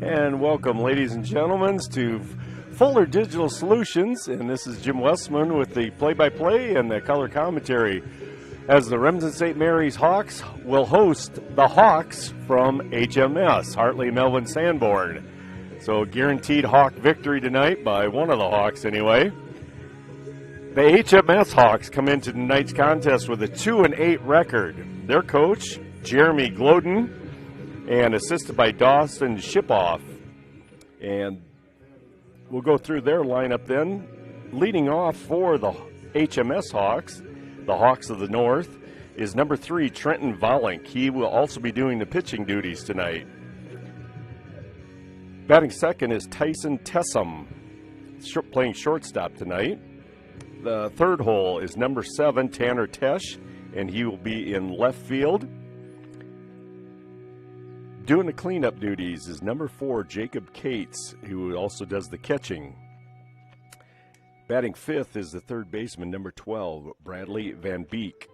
And welcome, ladies and gentlemen, to Fuller Digital Solutions. And this is Jim Westman with the play-by-play and the color commentary as the Remsen St. Mary's Hawks will host the Hawks from HMS, Hartley Melvin Sanborn. So guaranteed Hawk victory tonight by one of the Hawks anyway. The HMS Hawks come into tonight's contest with a 2-8 record. Their coach, Jeremy Gloden, and assisted by Dawson Shipoff. And we'll go through their lineup then. Leading off for the HMS Hawks, the Hawks of the North, is number 3, Trenton Volink. He will also be doing the pitching duties tonight. Batting second is Tyson Tessum, playing shortstop tonight. The third hole is number 7, Tanner Tesh, and he will be in left field. Doing the cleanup duties is number 4, Jacob Cates, who also does the catching. Batting fifth is the third baseman, number 12, Bradley Van Beek.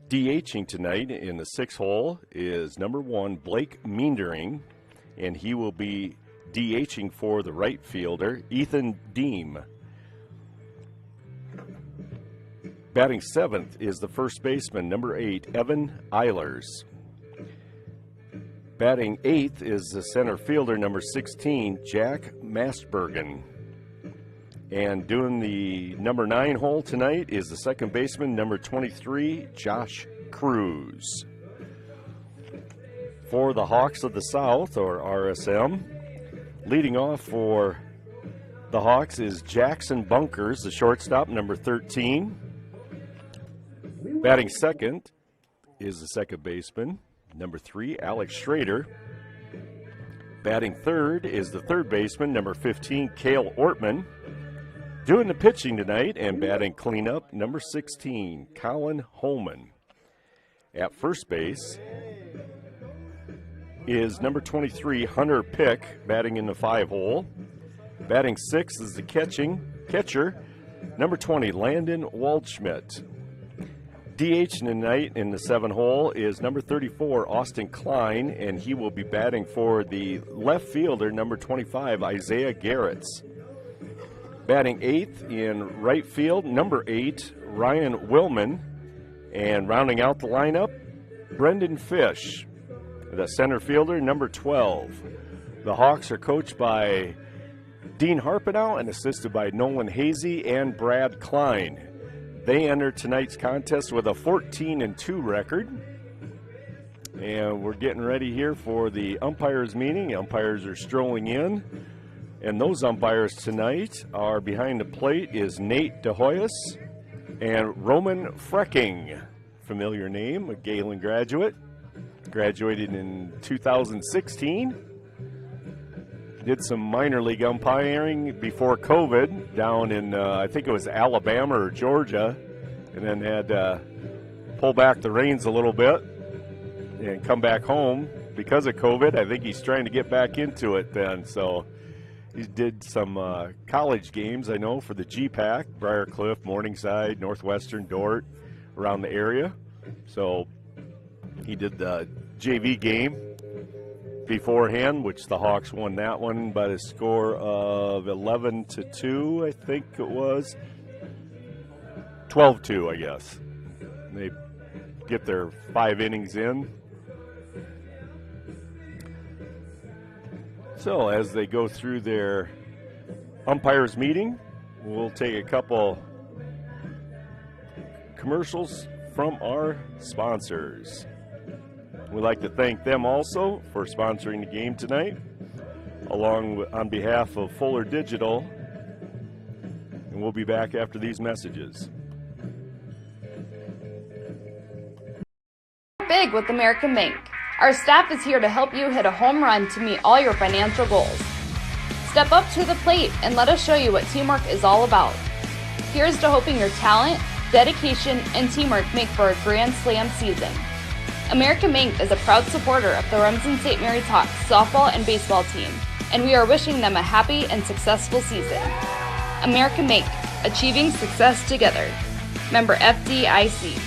DHing tonight in the sixth hole is number 1, Blake Meendering, and he will be DHing for the right fielder, Ethan Deem. Batting seventh is the first baseman, number 8, Evan Eilers. Batting eighth is the center fielder, number 16, Jack Mastbergen. And doing the number 9 hole tonight is the second baseman, number 23, Josh Cruz. For the Hawks of the South, or RSM, leading off for the Hawks is Jackson Bunkers, the shortstop, number 13. Batting second is the second baseman, number 3, Alex Schrader. Batting third is the third baseman, number 15, Cale Ortman. Doing the pitching tonight and batting cleanup, number 16, Colin Holman. At first base is number 23, Hunter Pick, batting in the 5 hole. Batting sixth is the catcher, number 20, Landon Waldschmidt. DH tonight in the 7 hole is number 34, Austin Klein, and he will be batting for the left fielder, number 25, Isaiah Garretts. Batting eighth in right field, number 8, Ryan Willman, and rounding out the lineup, Brendan Fish, the center fielder, number 12. The Hawks are coached by Dean Harpenow and assisted by Nolan Hazy and Brad Klein. They enter tonight's contest with a 14-2 record. And we're getting ready here for the umpires meeting. Umpires are strolling in. And those umpires tonight are behind the plate is Nate DeHoyas and Roman Frecking. Familiar name, a Galen graduate. Graduated in 2016. Did some minor league umpiring before COVID down in, I think it was Alabama or Georgia, and then had to pull back the reins a little bit and come back home because of COVID. I think he's trying to get back into it then. So he did some college games, I know, for the GPAC, Briarcliff, Morningside, Northwestern, Dort, around the area. So he did the JV game beforehand, which the Hawks won that one by the score of 11-2, I think it was. 12-2, I guess. They get their 5 innings in. So as they go through their umpires meeting, we'll take a couple commercials from our sponsors. We'd like to thank them also for sponsoring the game tonight, on behalf of Fuller Digital, and we'll be back after these messages. Big with American Bank. Our staff is here to help you hit a home run to meet all your financial goals. Step up to the plate and let us show you what teamwork is all about. Here's to hoping your talent, dedication, and teamwork make for a grand slam season. American Bank is a proud supporter of the Remsen St. Mary's Hawks softball and baseball team, and we are wishing them a happy and successful season. American Bank, achieving success together. Member FDIC.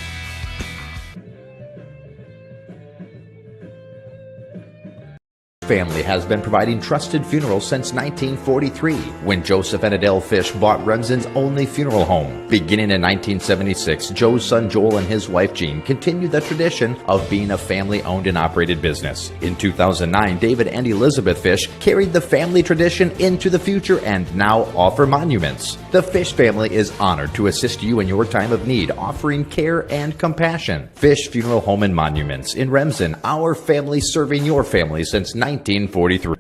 Family has been providing trusted funerals since 1943, when Joseph and Adele Fish bought Remsen's only funeral home. Beginning in 1976, Joe's son Joel and his wife Jean continued the tradition of being a family-owned and operated business. In 2009, David and Elizabeth Fish carried the family tradition into the future and now offer monuments. The Fish family is honored to assist you in your time of need, offering care and compassion. Fish Funeral Home and Monuments in Remsen, our family serving your family since 1943.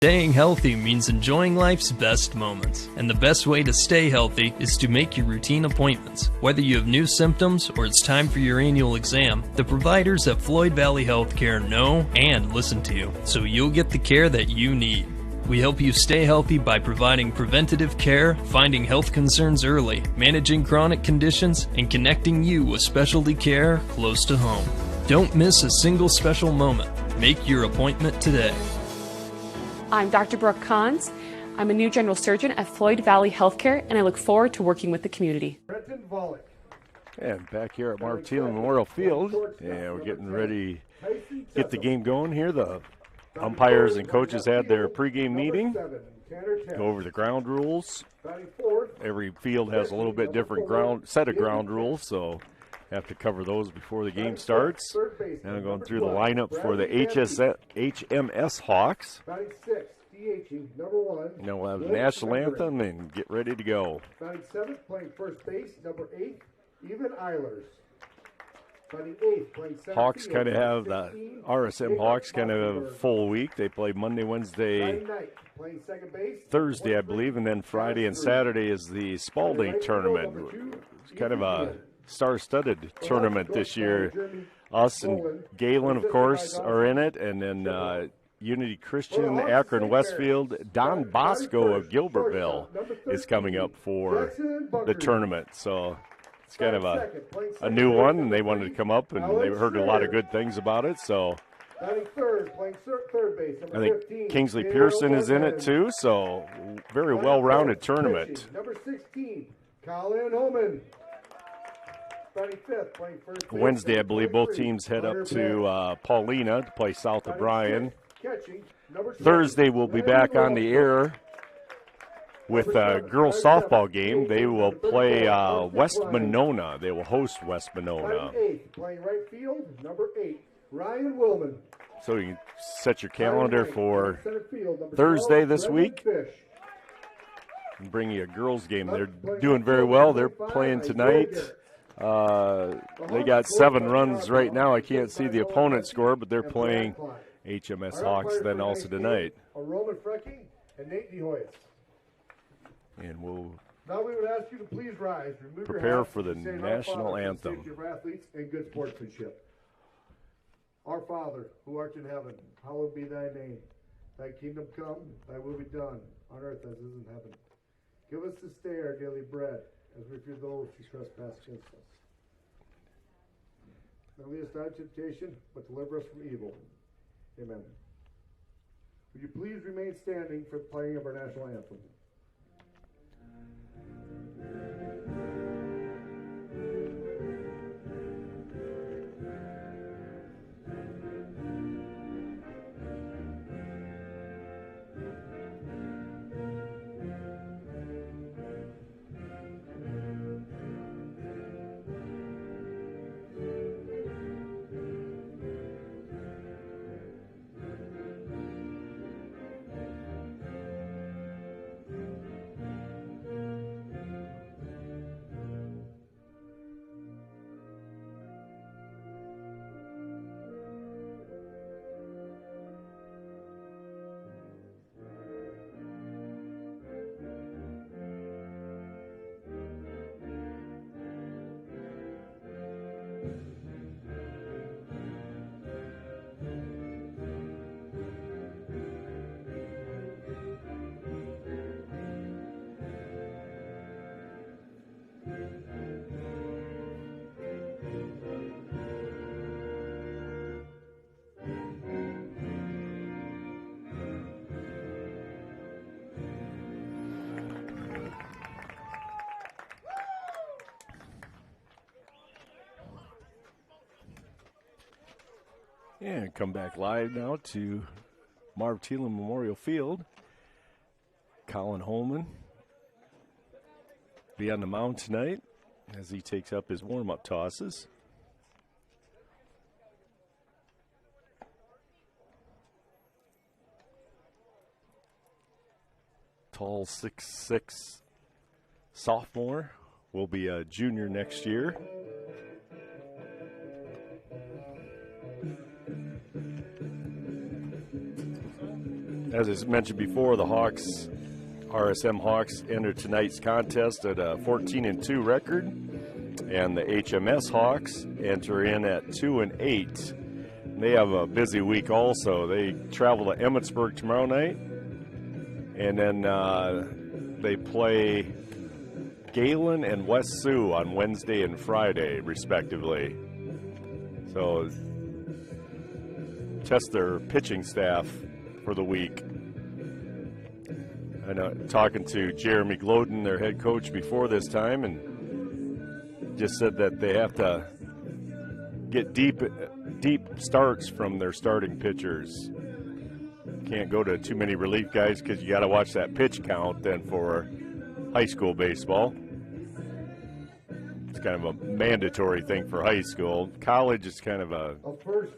Staying healthy means enjoying life's best moments, and the best way to stay healthy is to make your routine appointments. Whether you have new symptoms or it's time for your annual exam, the providers at Floyd Valley Healthcare know and listen to you, so you'll get the care that you need. We help you stay healthy by providing preventative care, finding health concerns early, managing chronic conditions, and connecting you with specialty care close to home. Don't miss a single special moment. Make your appointment today. I'm Dr. Brooke Kahns. I'm a new general surgeon at Floyd Valley Healthcare, and I look forward to working with the community. And back here at Martina Memorial Field, and we're getting ready to get the game going here. The umpires and coaches had their pregame meeting, go over the ground rules. Every field has a little bit different set of ground rules, so have to cover those before the game starts. Now I'm going through the lineup for the HMS Hawks. Now we'll have the national anthem and get ready to go. 97th playing first base, number 8, Even Eilers. Hawks kind of have the RSM Hawks kind of a full week. They play Monday, Wednesday, Thursday, I believe, and then Friday and Saturday is the Spalding tournament. It's kind of a star-studded tournament this year. Us and Galen, of course, are in it, and then Unity Christian, Akron Westfield, Don Bosco of Gilbertville is coming up for the tournament. So it's kind of a new one, and they wanted to come up, and they heard a lot of good things about it. So I think Kingsley Pearson is in it too. So very well-rounded tournament. Number 16, Colin Holman. Wednesday, I believe both teams head up to Paulina to play South of Bryan. Thursday, we'll be back on the air with a girls softball game. They will play West Monona. They will host West Monona. Playing right field, number 8, Ryan Willman. So you can set your calendar for Thursday this week and bring you a girls game. They're doing very well. They're playing tonight. They got 7 runs right now. I can't see the opponent score, but they're playing HMS Hawks then also tonight. Roman Frecking and Nate DeHoyt. And we'll now we would ask you to please rise, remove prepare your for the and say national Our Father, anthem. for the safety of athletes and good sportsmanship. Our Father, who art in heaven, hallowed be thy name. Thy kingdom come, thy will be done, on earth as it is in heaven. Give us this day our daily bread, as we forgive those who trespass against us. Don't lead us not into temptation, but deliver us from evil. Amen. Would you please remain standing for the playing of our national anthem? And come back live now to Marv Thielen Memorial Field. Colin Holman be on the mound tonight as he takes up his warm-up tosses. Tall 6'6" sophomore, will be a junior next year. As I mentioned before, the Hawks, RSM Hawks, entered tonight's contest at a 14-2 record, and the HMS Hawks enter in at 2-8. They have a busy week also. They travel to Emmetsburg tomorrow night, and then they play Galen and West Sioux on Wednesday and Friday, respectively. So test their pitching staff for the week. I know, talking to Jeremy Gloden, their head coach, before this time, and just said that they have to get deep starts from their starting pitchers. Can't go to too many relief guys because you got to watch that pitch count then for high school baseball. It's kind of a mandatory thing for high school. College is kind of a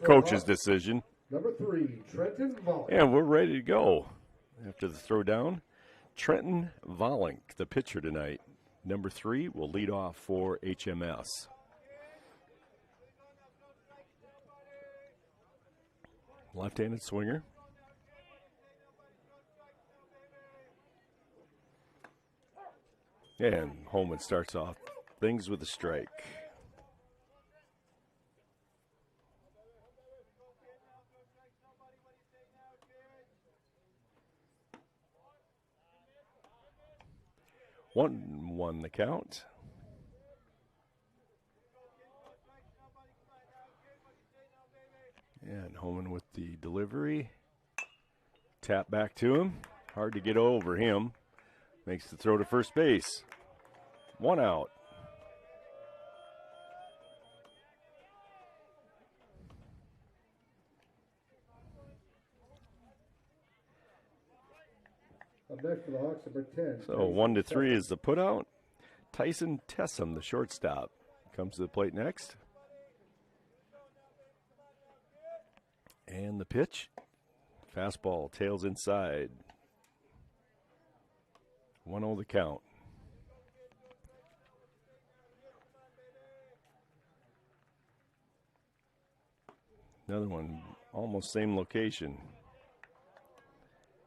coach's decision. Number 3, Trenton Volk. And we're ready to go after the throwdown. Trenton Volink, the pitcher tonight. Number 3 will lead off for HMS. Left-handed swinger. And Holman starts off things with a strike. One the count. And Holman with the delivery. Tap back to him. Hard to get over him. Makes the throw to first base. 1 out. Up next for the Hawks, number 10. So 1-3 is the putout. Tyson Tessum, the shortstop, comes to the plate next. And the pitch. Fastball, tails inside. 1-0 the count. Another one, almost same location.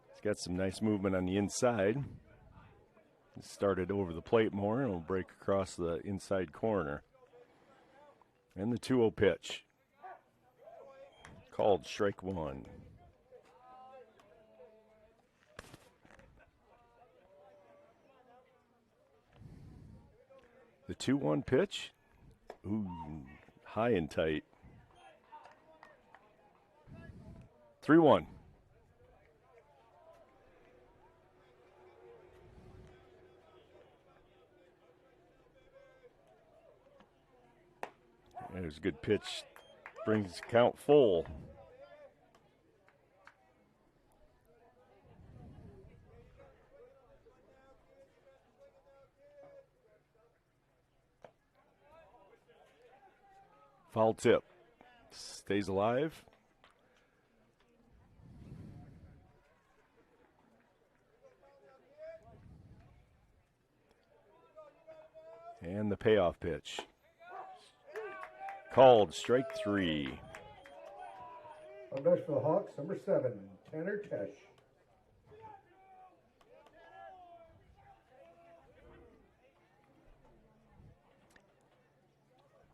He's got some nice movement on the inside. Started over the plate more and will break across the inside corner. And the 2-0 pitch. Called strike 1. The 2-1 pitch. Ooh, high and tight. 3-1. There's a good pitch. Brings the count full. Foul tip. Stays alive. And the payoff pitch. Called strike 3. Up next for the Hawks, number 7, Tanner Tesh.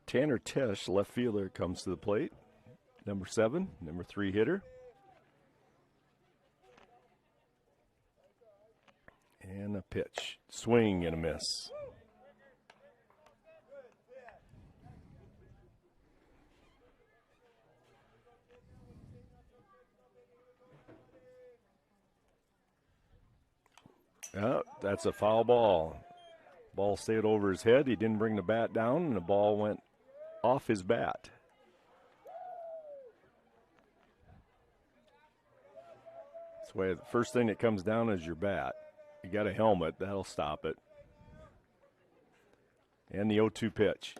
Tanner Tesh, left fielder, comes to the plate. Number 7, number 3 hitter. And a pitch. Swing and a miss. Oh, that's a foul ball. Ball stayed over his head. He didn't bring the bat down, and the ball went off his bat. That's why the first thing that comes down is your bat. You got a helmet, that'll stop it. And the 0-2 pitch.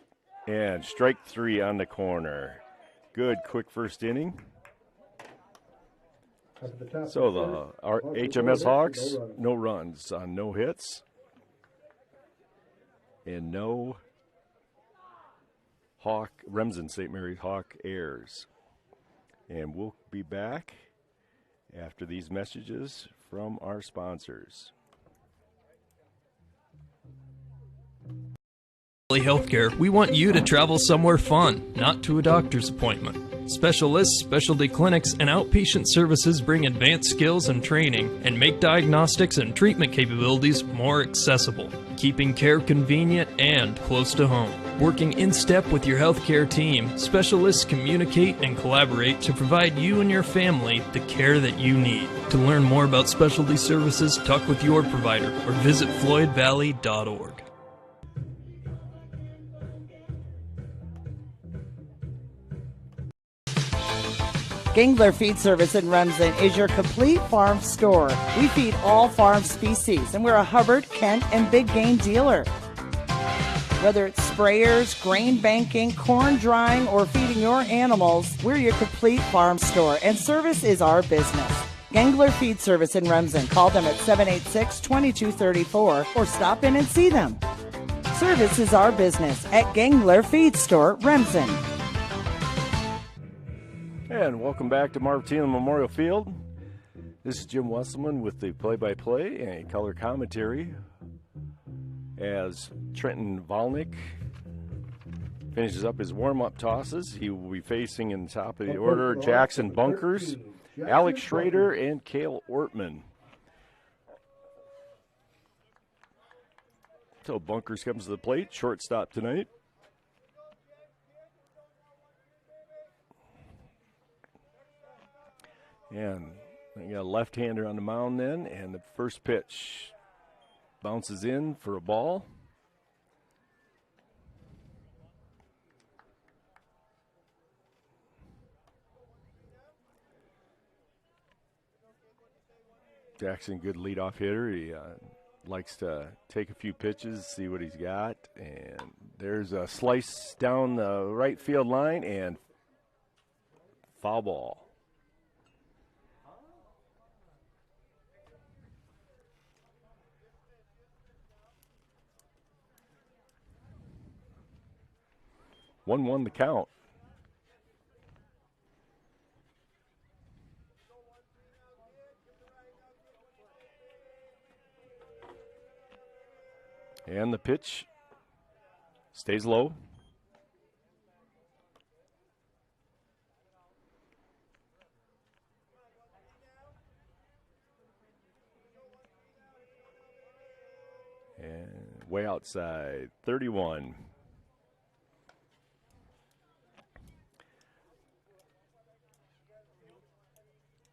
And strike 3 on the corner. Good, quick first inning. So our HMS Hawks, no runs on no hits. And no Remsen St. Mary's Hawk errors. And we'll be back after these messages from our sponsors. Healthcare, we want you to travel somewhere fun, not to a doctor's appointment. Specialists, specialty clinics, and outpatient services bring advanced skills and training and make diagnostics and treatment capabilities more accessible, keeping care convenient and close to home. Working in step with your healthcare team, specialists communicate and collaborate to provide you and your family the care that you need. To learn more about specialty services, talk with your provider or visit floydvalley.org. Gangler Feed Service in Remsen is your complete farm store. We feed all farm species, and we're a Hubbard, Kent, and big game dealer. Whether it's sprayers, grain banking, corn drying, or feeding your animals, we're your complete farm store, and service is our business. Gangler Feed Service in Remsen. Call them at 786-2234 or stop in and see them. Service is our business at Gangler Feed Store, Remsen. And welcome back to Martina Memorial Field. This is Jim Wesselman with the play-by-play and color commentary as Trenton Volnick finishes up his warm-up tosses. He will be facing in the top of the order Jackson Bunkers, Alex Schrader, and Cale Ortman. So Bunkers comes to the plate, shortstop tonight. And they got a left-hander on the mound then, and the first pitch bounces in for a ball. Jackson, good leadoff hitter. He likes to take a few pitches, see what he's got. And there's a slice down the right field line and foul ball. One the count. And the pitch stays low. And way outside, 31.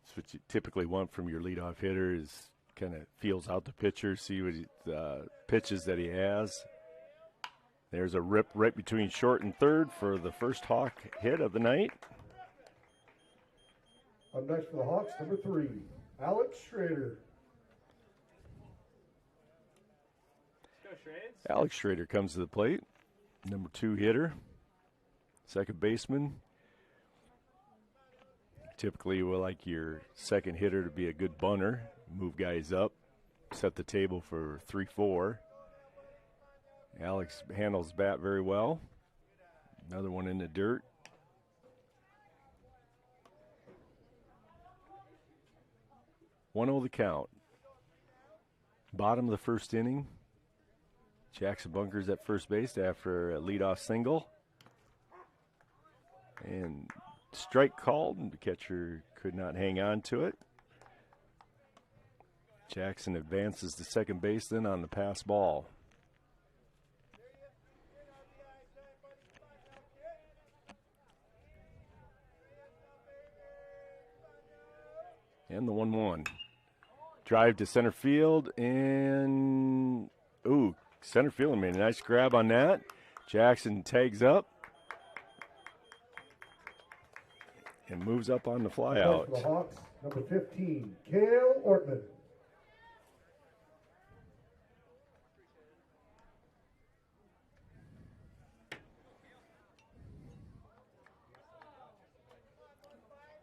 That's what you typically want from your leadoff hitter is kind of feels out the pitcher, see what pitches that he has. There's a rip right between short and third for the first Hawk hit of the night. Up next for the Hawks, number 3, Alex Schrader. Alex Schrader comes to the plate, number 2 hitter, second baseman. Typically, we like your second hitter to be a good bunter, move guys up, set the table for 3-4. Alex handles bat very well. Another one in the dirt. One 0 the count. Bottom of the first inning. Jackson Bunkers at first base after a leadoff single. And strike called, and the catcher could not hang on to it. Jackson advances to second base then on the pass ball. And the 1-1. Drive to center field, and center field made a nice grab on that. Jackson tags up and moves up on the fly out. For the Hawks, Number 15, Cale Ortman.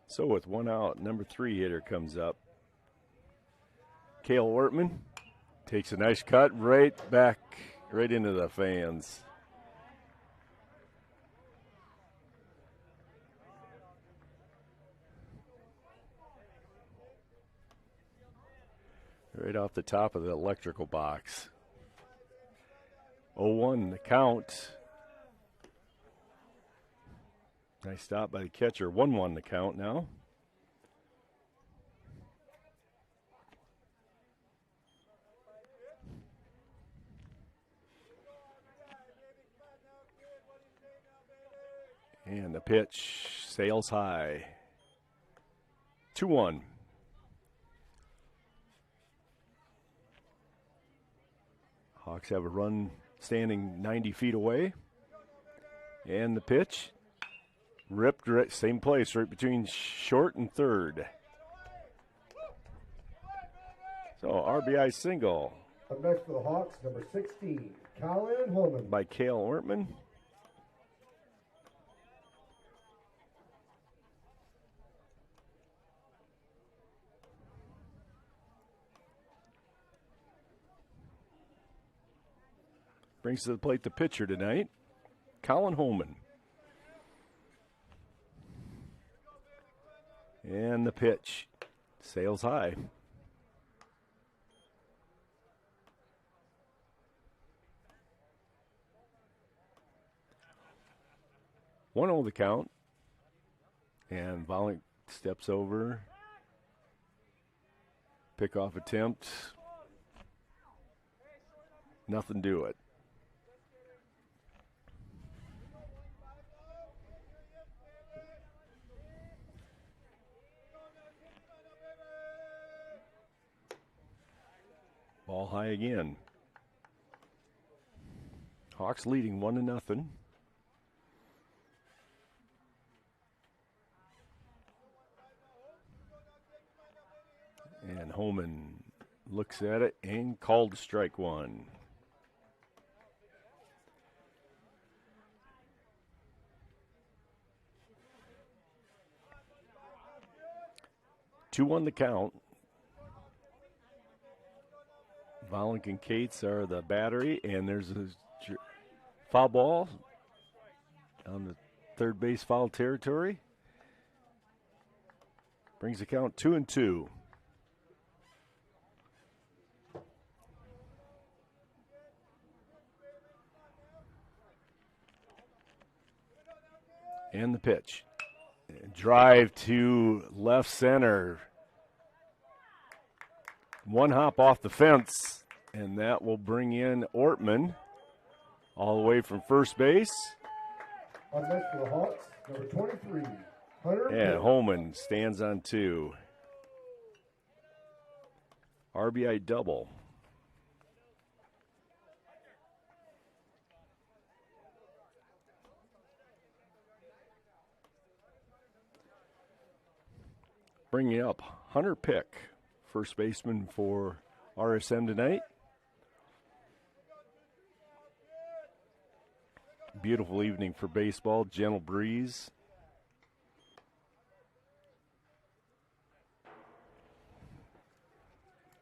So with one out, number 3 hitter comes up. Cale Ortman takes a nice cut right back, right into the fans. Right off the top of the electrical box. 0-1 the count. Nice stop by the catcher. 1-1 the count now. And the pitch sails high. 2-1. Hawks have a run standing 90 feet away. And the pitch ripped right, same place, right between short and third. So RBI single. Up next for the Hawks, number 16, Colin Holman. By Cale Ortman. Brings to the plate the pitcher tonight, Colin Holman. And the pitch sails high. One on the count. And Volink steps over. Pickoff attempt. Nothing to it. Ball high again. Hawks leading 1-0. And Holman looks at it and called strike one. Two on the count. Volink and Cates are the battery, and there's a foul ball on the third base foul territory. Brings the count 2-2. And the pitch. Drive to left center. One hop off the fence, and that will bring in Ortman all the way from first base. Up next for the Hawks, number 23, Hunter. And Holman stands on 2. RBI double. Bringing up Hunter Pick, first baseman for RSM tonight. Beautiful evening for baseball, gentle breeze.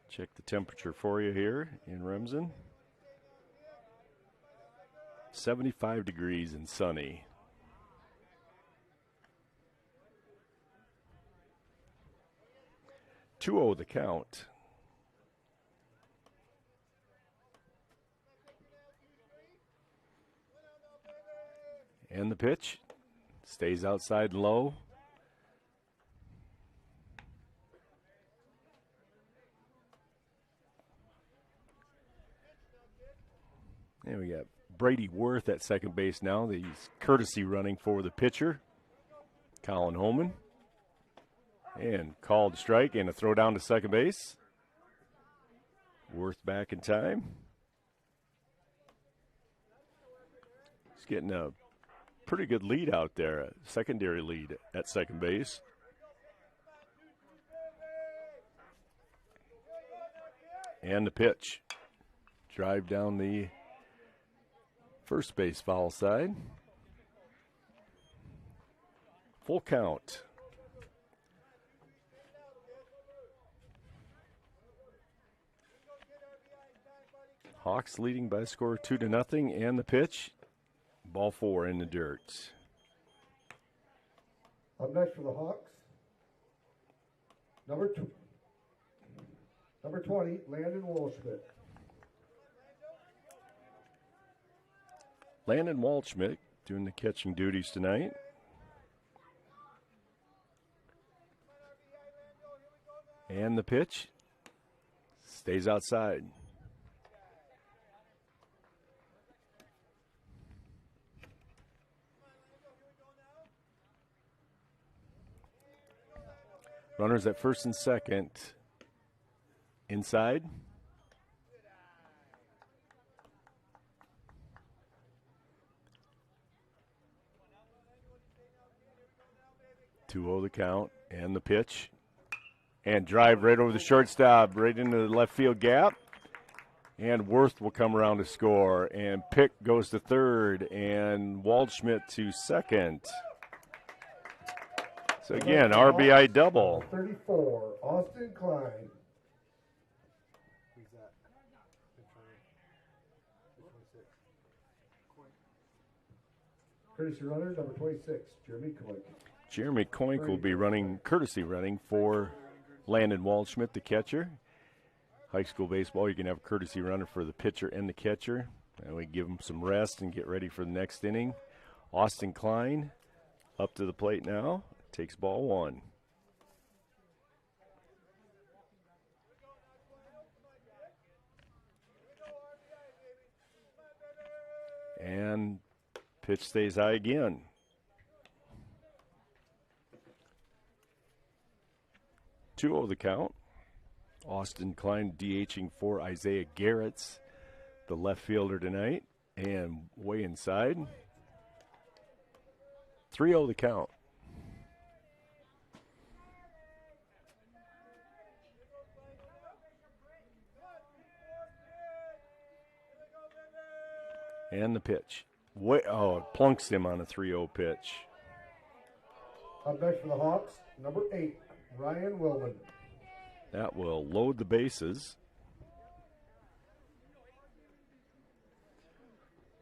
Check the temperature for you here in Remsen. 75 degrees and sunny. The count. And the pitch stays outside low. And we got Brady Worth at second base now. He's courtesy running for the pitcher, Colin Holman. And called strike and a throw down to second base. Worth back in time. He's getting a pretty good lead out there, a secondary lead at second base. And the pitch. Drive down the first base foul side. Full count. Hawks leading by a score of 2-0, and the pitch. Ball 4 in the dirt. Up next for the Hawks, number 20, Landon Walschmidt. Landon Waldschmidt doing the catching duties tonight. And the pitch stays outside. Runners at first and second. Inside. Two-0 the count, and the pitch. And drive right over the shortstop, right into the left field gap. And Worth will come around to score. And Pick goes to third, and Waldschmidt to second. So again, RBI double. 34, Austin Klein. Who's that? Courtesy runner, number 26, Jeremy Coink. Jeremy Coink will be running, courtesy running for Landon Waldschmidt, the catcher. High school baseball, you can have a courtesy runner for the pitcher and the catcher. And we give them some rest and get ready for the next inning. Austin Klein up to the plate now. Takes ball 1. And pitch stays high again. Two oh the count. Austin Klein DHing for Isaiah Garrett's, the left fielder tonight, and way inside. 3-0 the count. And the pitch. It plunks him on a 3-0 pitch. Up next for the Hawks, number 8, Ryan Wilman. That will load the bases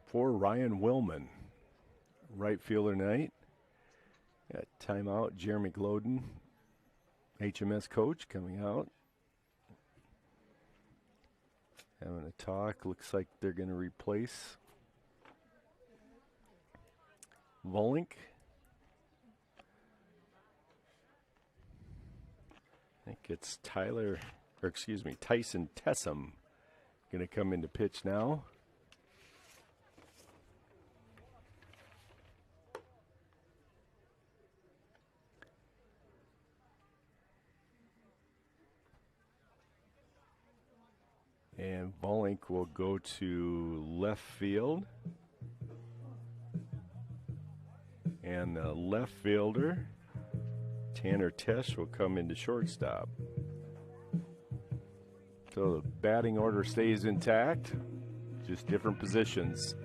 for Ryan Wilman, right fielder tonight. Got timeout, Jeremy Gloden, HMS coach, coming out. Having a talk. Looks like they're going to replace Volink. I think it's Tyson Tessum going to come into pitch now. And Volink will go to left field. And the left fielder, Tanner Tesh, will come into shortstop. So the batting order stays intact, just different positions.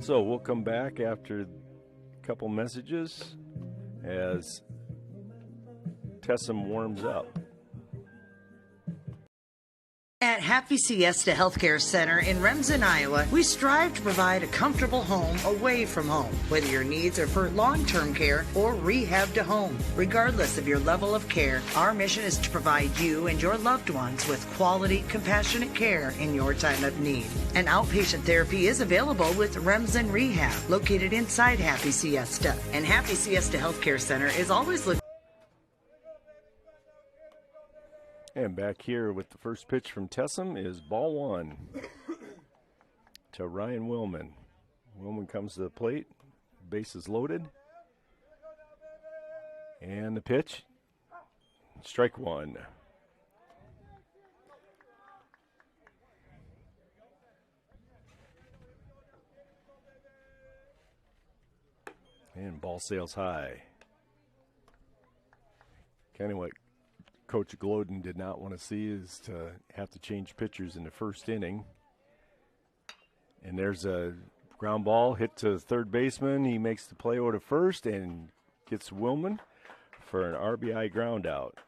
So we'll come back after a couple messages as Tessum warms up. At Happy Siesta Healthcare Center in Remsen, Iowa, we strive to provide a comfortable home away from home, whether your needs are for long-term care or rehab to home. Regardless of your level of care, our mission is to provide you and your loved ones with quality, compassionate care in your time of need. And outpatient therapy is available with Remsen Rehab, located inside Happy Siesta. And Happy Siesta Healthcare Center is always looking. And back here with the first pitch from Tessum is ball 1 to Ryan Wilman. Wilman comes to the plate, bases loaded. And the pitch, strike 1. And ball sails high. Kind of what Coach Gloden did not want to see is to have to change pitchers in the first inning. And there's a ground ball hit to third baseman. He makes the play over to first and gets Willman for an RBI ground out.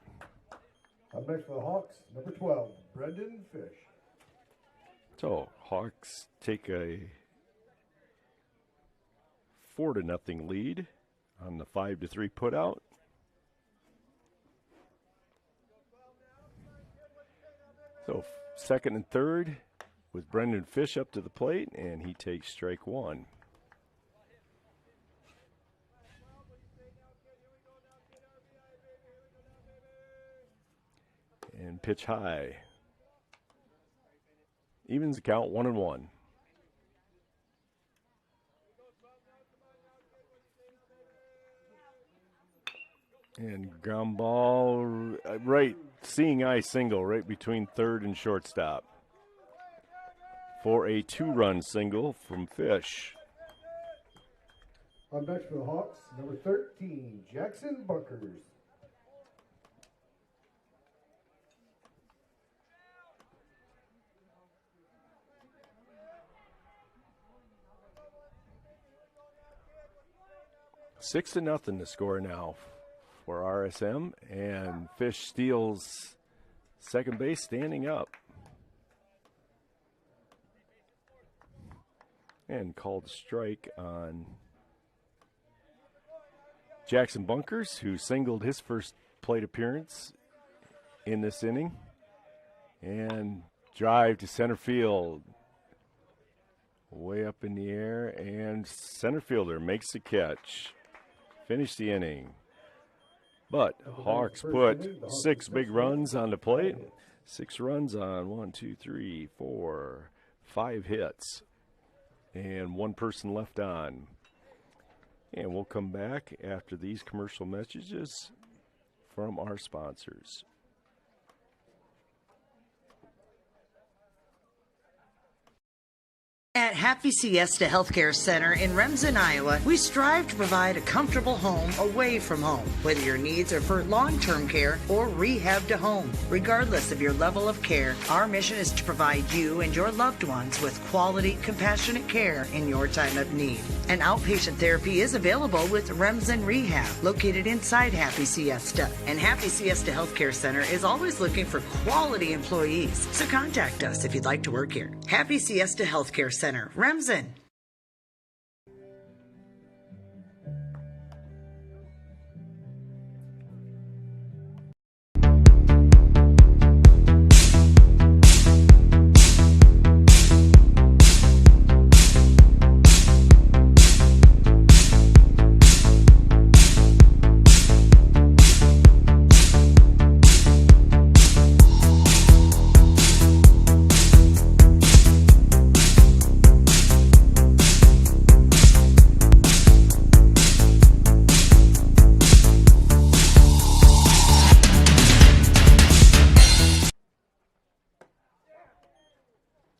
Up next for the Hawks, number 12, Brendan Fish. So Hawks take a 4-0 lead on the 5-3 putout. So second and third with Brendan Fish up to the plate, and he takes strike one. And pitch high. Evens the count 1-1. And ground ball right, seeing eye single right between third and shortstop for a 2-run single from Fish. Up next for the Hawks, number 13, Jackson Bunkers. Six to nothing to score now for RSM, and Fish steals second base standing up. And called strike on Jackson Bunkers, who singled his first plate appearance in this inning. And drive to center field. Way up in the air, and center fielder makes the catch. Finish the inning. But Hawks put 6 big runs on the plate. 6 runs on 1, 2, 3, 4, 5 hits. And 1 person left on. And we'll come back after these commercial messages from our sponsors. At Happy Siesta Healthcare Center in Remsen, Iowa, we strive to provide a comfortable home away from home, whether your needs are for long-term care or rehab to home. Regardless of your level of care, our mission is to provide you and your loved ones with quality, compassionate care in your time of need. And outpatient therapy is available with Remsen Rehab, located inside Happy Siesta. And Happy Siesta Healthcare Center is always looking for quality employees, so contact us if you'd like to work here. Happy Siesta Healthcare Center, Remsen.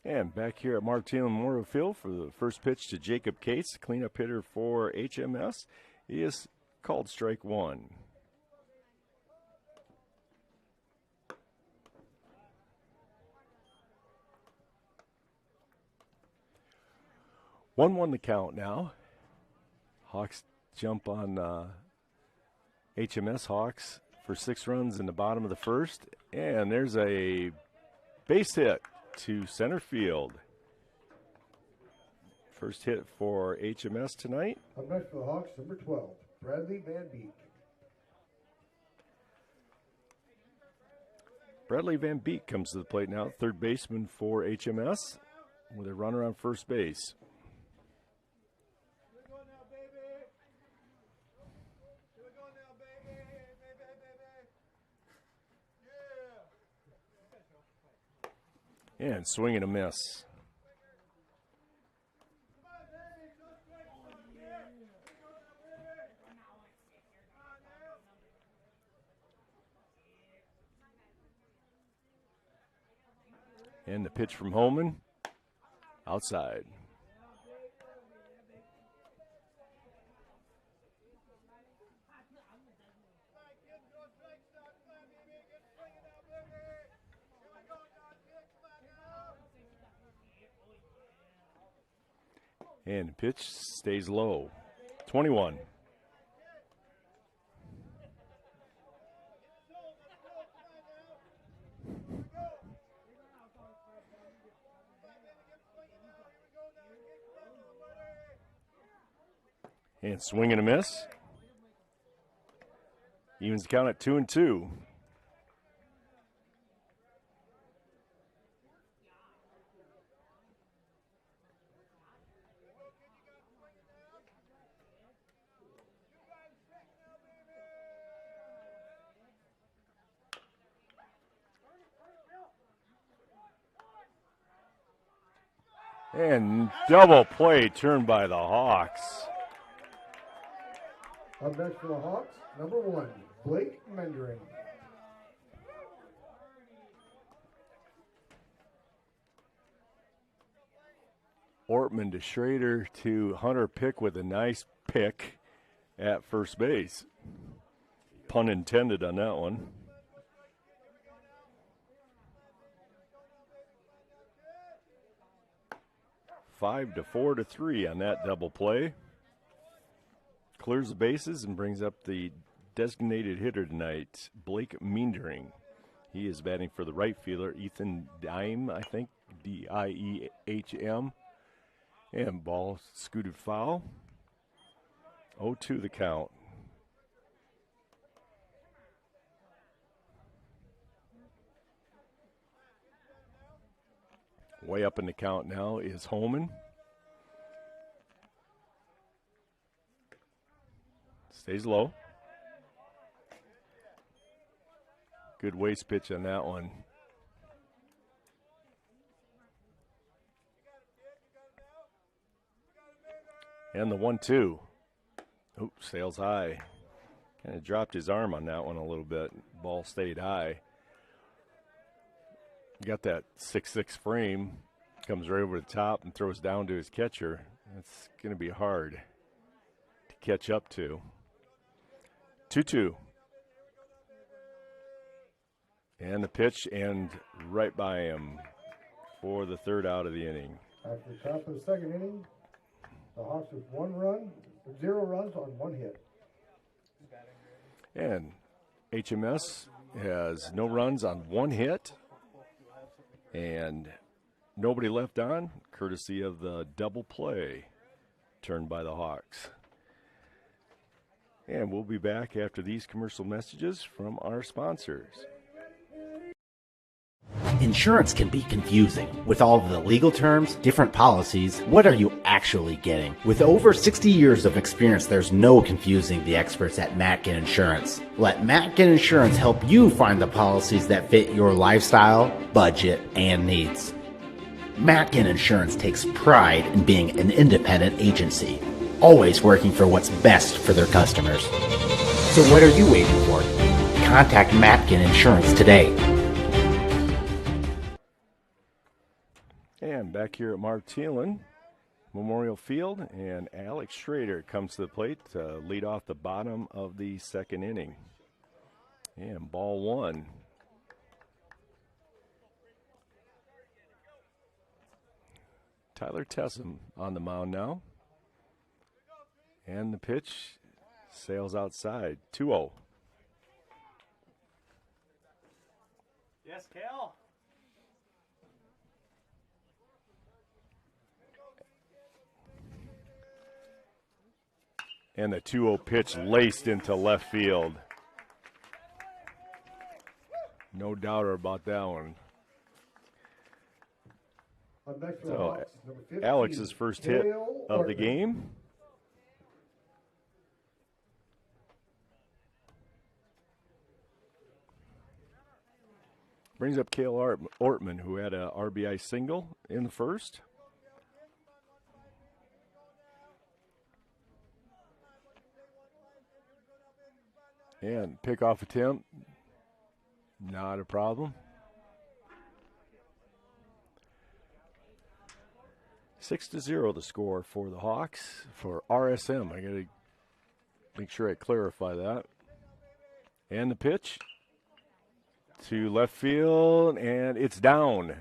And back here at Mark Taylor Memorial Field for the first pitch to Jacob Cates, cleanup hitter for HMS. He is called strike one. One the count now. Hawks jump on HMS Hawks for 6 runs in the bottom of the first. And there's a base hit to center field. First hit for HMS tonight. Up next for the Hawks, number 12, Bradley Van Beek. Bradley Van Beek comes to the plate now, third baseman for HMS, with a runner on first base. And swing and a miss. And the pitch from Holman, outside. And the pitch stays low. 21. And swing and a miss. Evens the count at 2-2. And double play turned by the Hawks. Up next for the Hawks, number 1, Blake Mendering. Ortman to Schrader to Hunter Pick with a nice pick at first base. Pun intended on that one. Five to 4-3 on that double play. Clears the bases and brings up the designated hitter tonight, Blake Meendering. He is batting for the right fielder, Ethan Dime, I think, D-I-E-H-M. And ball scooted foul. 0-2 the count. Way up in the count now is Holman. Stays low. Good waist pitch on that one. And the 1-2. Oops, sails high. Kind of dropped his arm on that one a little bit. Ball stayed high. Got that 6'6" frame. Comes right over the top and throws down to his catcher. That's going to be hard to catch up to. 2-2. And the pitch, and right by him for the third out of the inning. After the top of the second inning, the Hawks with 0 runs on 1 hit. And HMS has no runs on 1 hit and nobody left on, courtesy of the double play turned by the Hawks. And we'll be back after these commercial messages from our sponsors. Insurance can be confusing. With all of the legal terms, different policies, what are you actually getting? With over 60 years of experience, there's no confusing the experts at Matkin Insurance. Let Matkin Insurance help you find the policies that fit your lifestyle, budget, and needs. Matkin Insurance takes pride in being an independent agency, always working for what's best for their customers. So what are you waiting for? Contact Matkin Insurance today. And back here at Mark Thielen Memorial Field, and Alex Schrader comes to the plate to lead off the bottom of the second inning. And ball 1. Tyler Tessum on the mound now. And the pitch sails outside. 2-0. Yes, Cal. And the 2-0 pitch laced into left field. No doubt about that one. Up next for the So, Hawks, number 15, Alex's first hit Cale of the Ortman. game. Brings up Cale Ortman, who had a RBI single in the first. And pickoff attempt, not a problem. 6-0 the score for the Hawks. For RSM, I got to make sure I clarify that. And the pitch to left field, and it's down.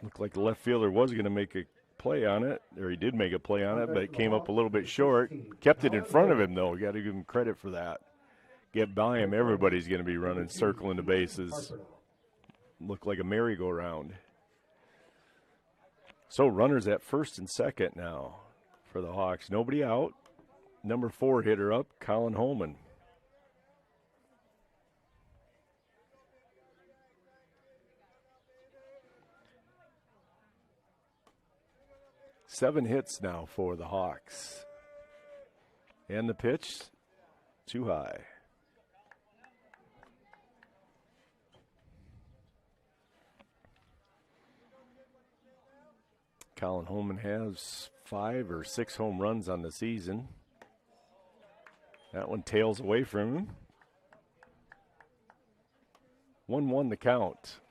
Looked like the left fielder was going to make a play on it, or he did make a play on it, but it came up a little bit short. Kept it in front of him, though. You got to give him credit for that. Get by him, everybody's going to be running, circling the bases. Looked like a merry-go-round. So runners at first and second now for the Hawks. Nobody out. Number 4 hitter up, Colin Holman. Seven hits now for the Hawks. And the pitch, too high. Colin Holman has 5 or 6 home runs on the season. That one tails away from him. 1-1 the count.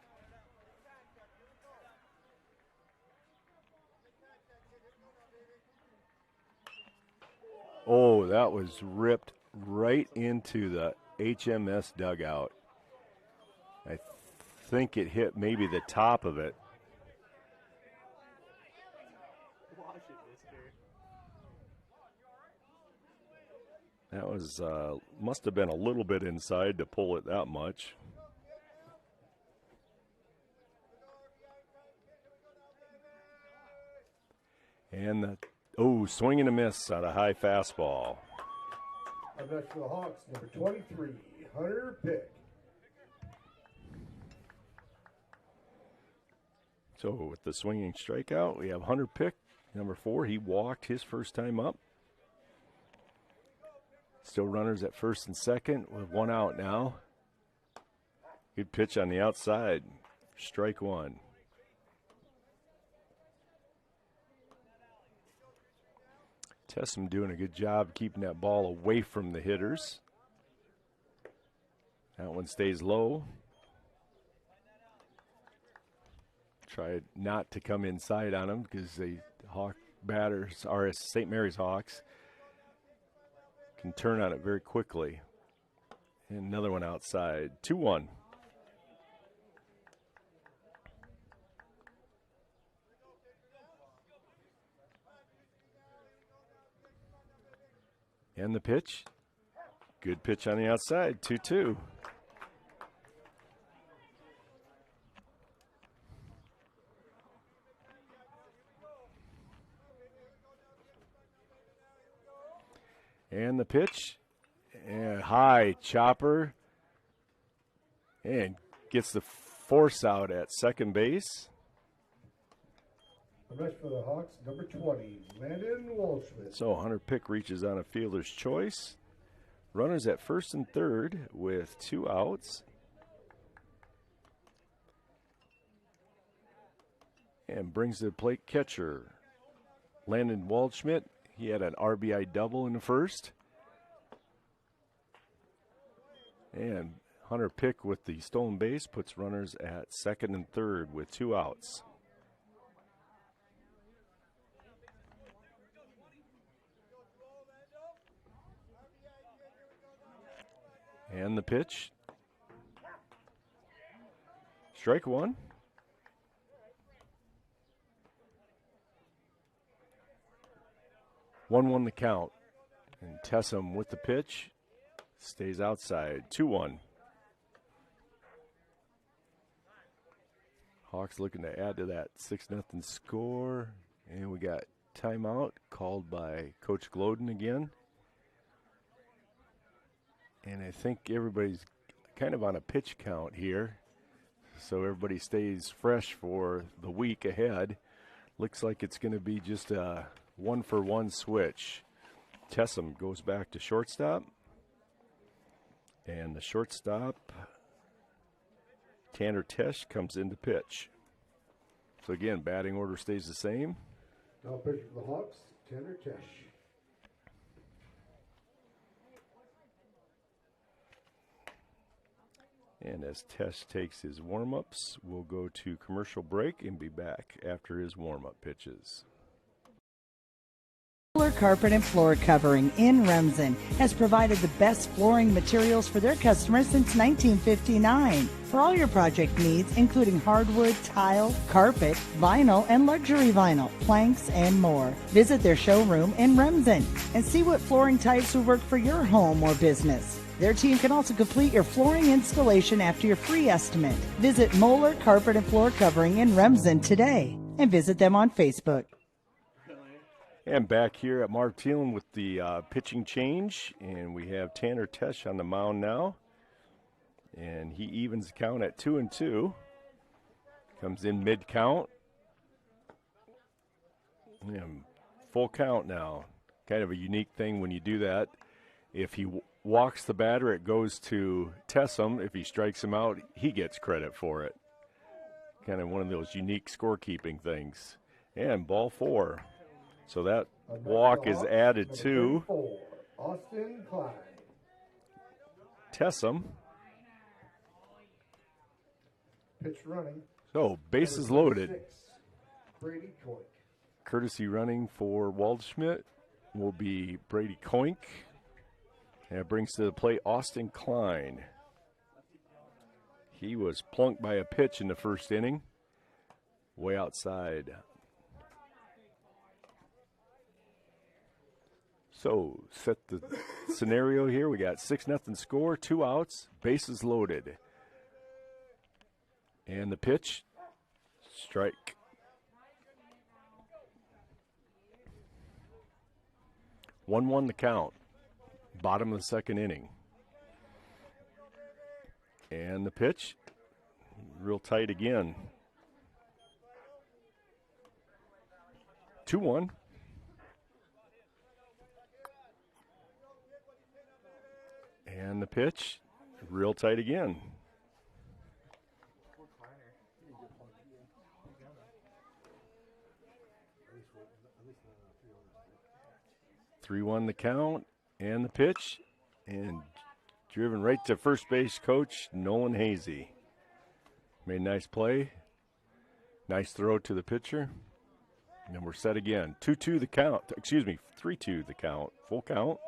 Oh, that was ripped right into the HMS dugout. I think it hit maybe the top of it. That was, must have been a little bit inside to pull it that much. And swing and a miss on a high fastball. Our next for the Hawks, number 23, Hunter Pick. So with the swinging strikeout, we have Hunter Pick, number 4. He walked his first time up. Still runners at first and second with 1 out now. Good pitch on the outside. Strike 1. Tessum doing a good job keeping that ball away from the hitters. That one stays low. Try not to come inside on them because the Hawk batters, or St. Mary's Hawks, can turn on it very quickly. And another one outside. 2-1. And the pitch. Good pitch on the outside. 2-2. And the pitch, and high chopper, and gets the force out at second base. The rush for the Hawks, number 20, Landon Waldschmidt. So Hunter Pick reaches on a fielder's choice. Runners at first and third with 2 outs. And brings the plate catcher, Landon Waldschmidt. He had an RBI double in the first. And Hunter Pick with the stolen base puts runners at second and third with 2 outs. And the pitch. Strike 1. 1-1 the count. And Tessum with the pitch. Stays outside. 2-1. Hawks looking to add to that 6-0 score. And we got timeout called by Coach Gloden again. And I think everybody's kind of on a pitch count here. So everybody stays fresh for the week ahead. Looks like it's going to be just a 1-for-1 switch. Tessum goes back to shortstop. And the shortstop, Tanner Tesh, comes into pitch. So again, batting order stays the same. Now pitch for the Hawks, Tanner Tesh. And as Tesh takes his warm-ups, we'll go to commercial break and be back after his warm-up pitches. Carpet and Floor Covering in Remsen has provided the best flooring materials for their customers since 1959. For all your project needs, including hardwood, tile, carpet, vinyl, and luxury vinyl, planks, and more. Visit their showroom in Remsen and see what flooring types will work for your home or business. Their team can also complete your flooring installation after your free estimate. Visit Moeller Carpet and Floor Covering in Remsen today and visit them on Facebook. And back here at Marv Thielen with the pitching change, and we have Tanner Tesh on the mound now. And he evens the count at 2-2. Comes in mid-count. And full count now. Kind of a unique thing when you do that. If he walks the batter, it goes to Tessum. If he strikes him out, he gets credit for it. Kind of one of those unique scorekeeping things. And ball 4. So that walk is added to Austin Klein. Tessum. Pitch running. So bases loaded. 6, Brady Coink. Courtesy running for Waldschmidt will be Brady Coink. And it brings to the plate Austin Klein. He was plunked by a pitch in the first inning. Way outside. So, set the scenario here. We got 6-0 score, 2 outs, bases loaded. And the pitch, strike. One the count, bottom of the second inning. And the pitch, real tight again. 2-1. And the pitch, real tight again. Three one the count, and the pitch, and driven right to first base coach Nolan Hazy. Made a nice play, nice throw to the pitcher, and we're set again. 2-2 the count, 3-2 the count, full count.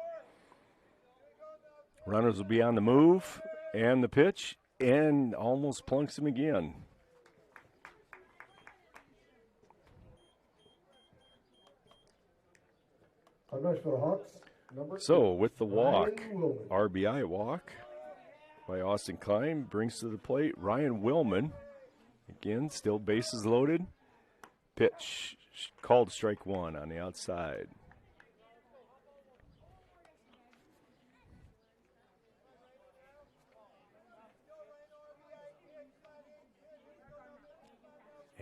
Runners will be on the move, and the pitch, and almost plunks him again. So with the walk, RBI walk by Austin Klein, brings to the plate Ryan Willman. Again, still bases loaded. Pitch called strike 1 on the outside.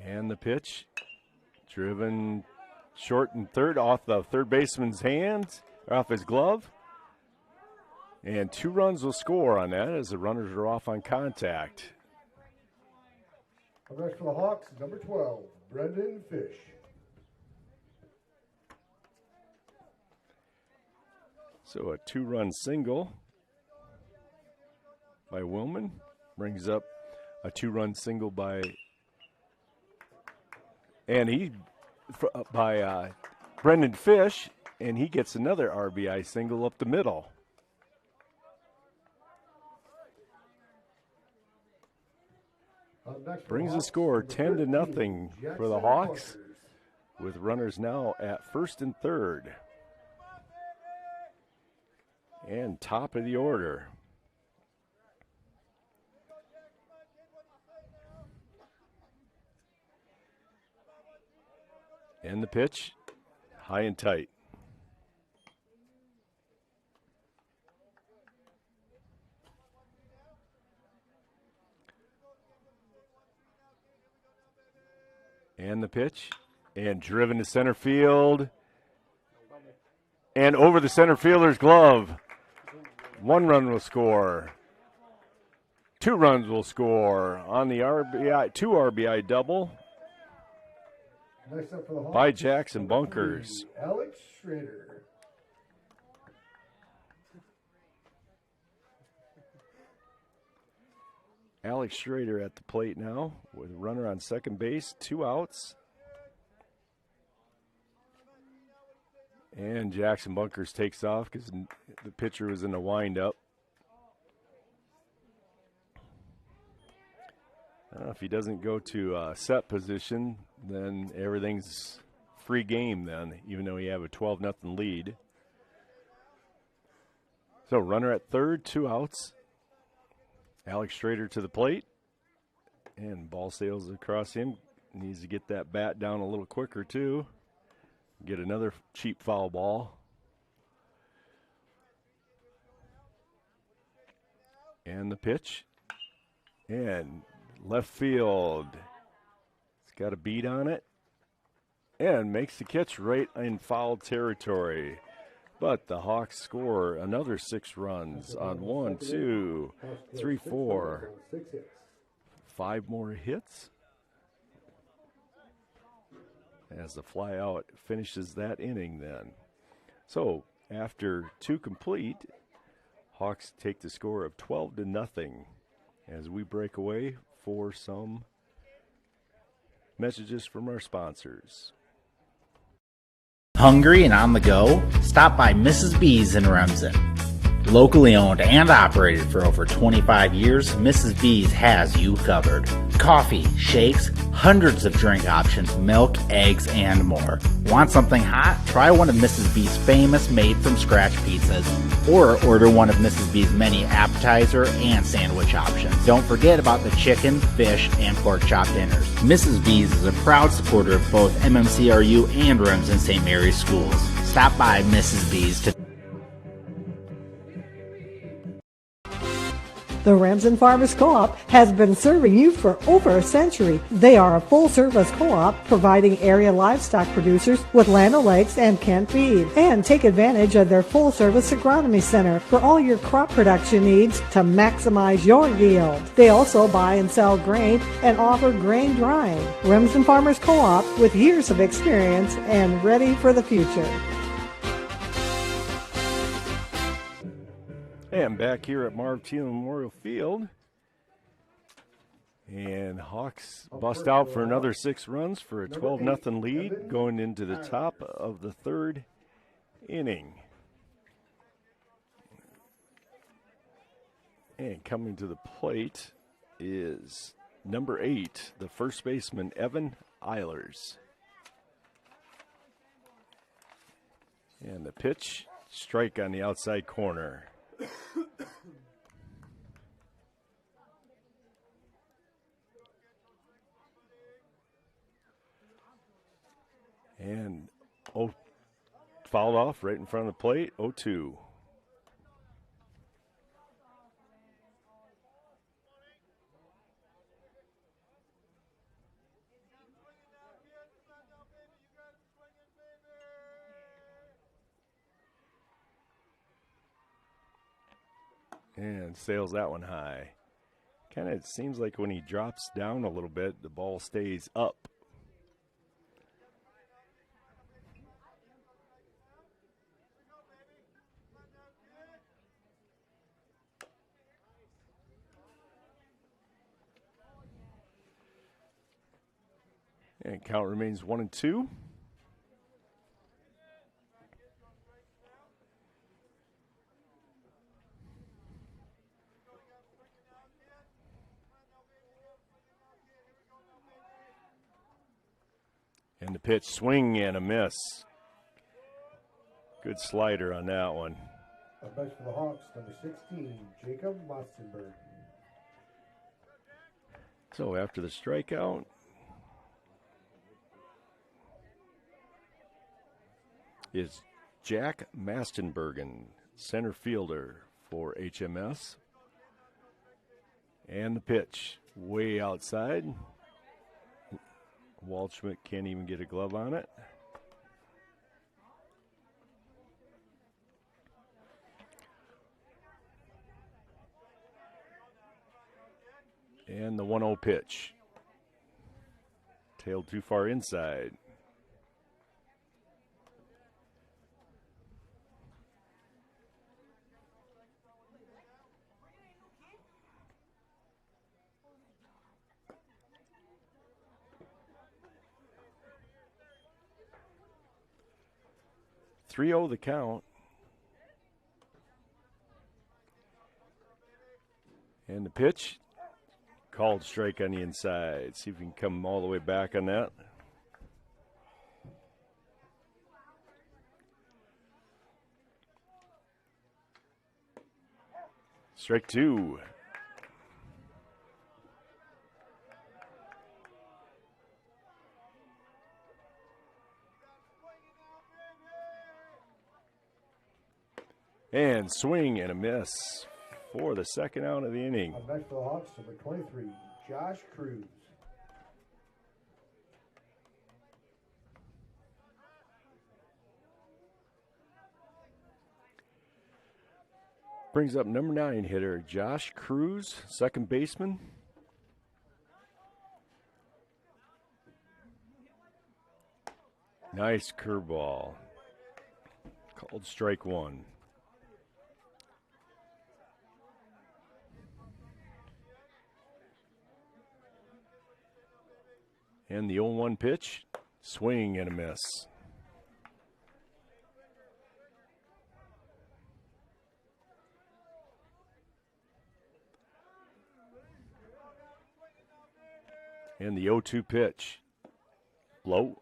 And the pitch, driven short and third off the third baseman's hands, off his glove. And 2 runs will score on that as the runners are off on contact. Next for the Hawks, number 12, Brendan Fish. So a 2-run single by Willman brings up a 2-run single by Brendan Fish, and he gets another RBI single up the middle. Brings the score 10-0 for the Hawks, with runners now at first and third. And top of the order. And the pitch, high and tight. And the pitch, and driven to center field, and over the center fielder's glove. 1 run will score. 2 runs will score on the RBI, 2 RBI double by Jackson Bunkers. Alex Schrader. Alex Schrader at the plate now with a runner on second base, 2 outs. And Jackson Bunkers takes off because the pitcher was in the windup. If he doesn't go to set position, then everything's free game then, even though you have a 12-0 lead. So runner at third, 2 outs. Alex Schrader to the plate. And ball sails across him. Needs to get that bat down a little quicker too. Get another cheap foul ball. And the pitch. And left field. It's got a beat on it. And makes the catch right in foul territory. But the Hawks score another 6 runs on 1, 2, 3, 4, 5 more hits. As the fly out finishes that inning then. So after 2 complete, Hawks take the score of 12-0 as we break away for some messages from our sponsors. Hungry and on the go? Stop by Mrs. B's in Remsen. Locally owned and operated for over 25 years, Mrs. B's has you covered. Coffee, shakes, hundreds of drink options, milk, eggs, and more. Want something hot? Try one of Mrs. B's famous made-from-scratch pizzas, or order one of Mrs. B's many appetizer and sandwich options. Don't forget about the chicken, fish, and pork chop dinners. Mrs. B's is a proud supporter of both MMCRU and Remsen St. Mary's schools. Stop by Mrs. B's to The Remsen Farmers Co-op has been serving you for over a century. They are a full-service co-op providing area livestock producers with Land O'Lakes and canned feed. And take advantage of their full-service agronomy center for all your crop production needs to maximize your yield. They also buy and sell grain and offer grain drying. Remsen Farmers Co-op with years of experience and ready for the future. And back here at Marv Thielen Memorial Field. And Hawks bust out for another 6 runs for a 12-0 lead going into the top of the 3rd inning. And coming to the plate is number 8, the first baseman, Evan Eilers. And the pitch, strike on the outside corner. And fouled off right in front of the plate, 0-2. And sails that one high. Kind of seems like when he drops down a little bit, the ball stays up. And count remains 1-2. And the pitch, swing and a miss. Good slider on that one. Up next for the Hawks, number 16, Jacob Motzenberg. So after the strikeout, is Jack Mastenbergen, center fielder for HMS. And the pitch, way outside. Waldschmidt can't even get a glove on it. And the 1-0 pitch. Tailed too far inside. 3-0 the count. And the pitch, called strike on the inside. See if we can come all the way back on that. Strike two. And swing and a miss for the second out of the inning. Back for the Hawks, number 23, Josh Cruz. Brings up number 9 hitter Josh Cruz, second baseman. Nice curveball. Called strike one. And the 0-1 pitch, swing and a miss. And the 0-2 pitch, low.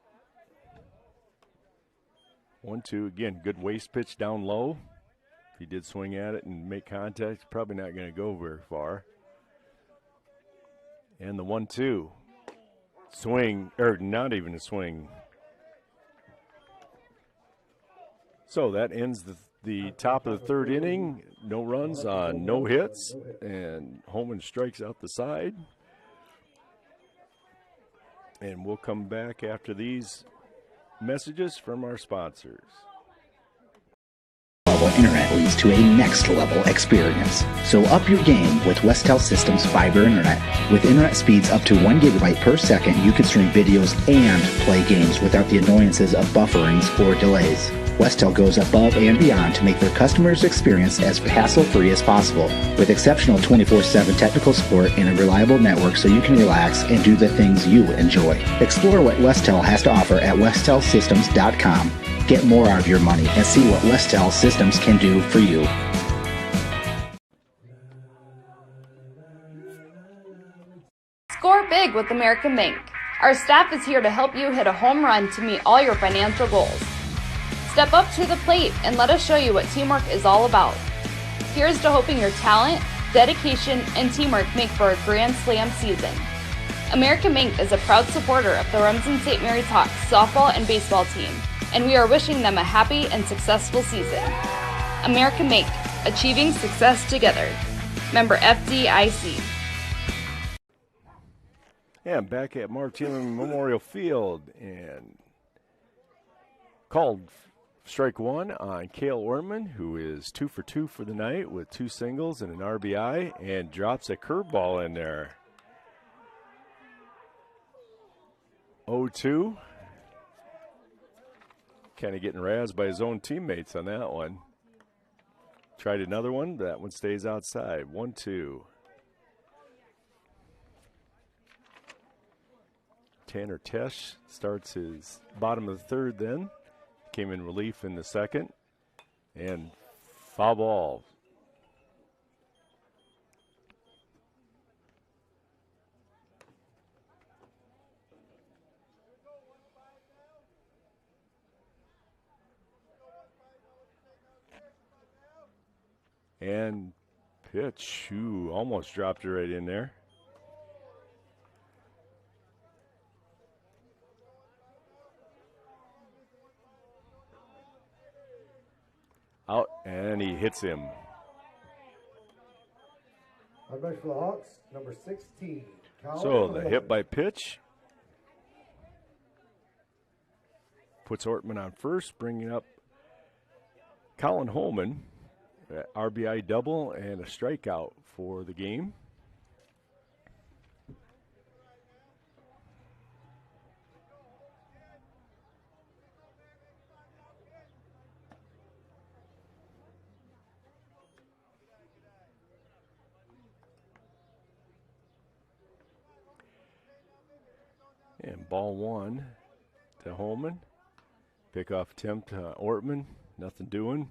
1-2, again, good waist pitch down low. If he did swing at it and make contact, probably not going to go very far. And the 1-2. Swing, or not even a swing. So that ends the top of the third inning. No runs on no hits, and Holman strikes out the side. And we'll come back after these messages from our sponsors. Internet leads to a next level experience. So up your game with Westel Systems Fiber Internet. With internet speeds up to 1 gigabyte per second, you can stream videos and play games without the annoyances of bufferings or delays. Westel goes above and beyond to make their customers' experience as hassle-free as possible, with exceptional 24/7 technical support and a reliable network so you can relax and do the things you enjoy. Explore what Westel has to offer at westelsystems.com. Get more out of your money and see what Westel Systems can do for you. Score big with American Bank. Our staff is here to help you hit a home run to meet all your financial goals. Step up to the plate and let us show you what teamwork is all about. Here's to hoping your talent, dedication, and teamwork make for a grand slam season. American Bank is a proud supporter of the Remsen St. Mary's Hawks softball and baseball team, and we are wishing them a happy and successful season. American Bank, achieving success together. Member FDIC. Yeah, back at Martin Memorial Field, and called strike one on Cale Orman, who is 2 for 2 for the night with 2 singles and an RBI, and drops a curveball in there. 0-2. Kind of getting razzed by his own teammates on that one. Tried another one, but that one stays outside. 1-2. Tanner Tesh starts his bottom of the third then. Came in relief in the second. And foul ball. And pitch, ooh, almost dropped it right in there. Out, and he hits him. Our back for the Hawks, number 16. So the hit by pitch puts Ortman on first, bringing up Colin Holman. RBI double and a strikeout for the game. And ball one to Holman. Pickoff attempt to Ortman. Nothing doing.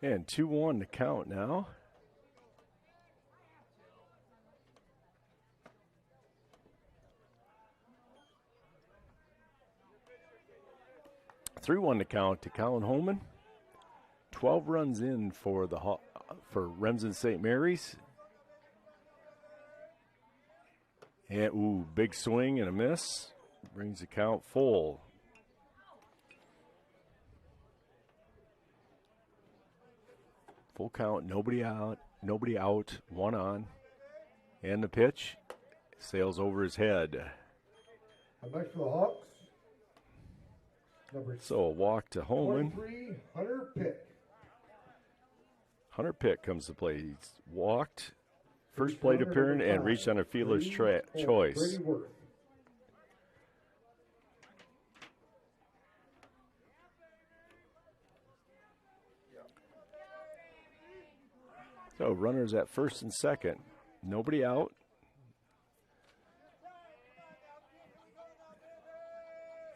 And 2-1 to count now. Three-one to count to Colin Holman. 12 runs in for Remsen St. Mary's. And big swing and a miss. Brings the count full. Full count, nobody out, one on. And the pitch sails over his head. Back to the Hawks. So a walk to Holman. 23, Hunter Pick. Hunter Pick comes to play. He's walked, first plate appearance, and reached on a fielder's choice. So runners at first and second. Nobody out.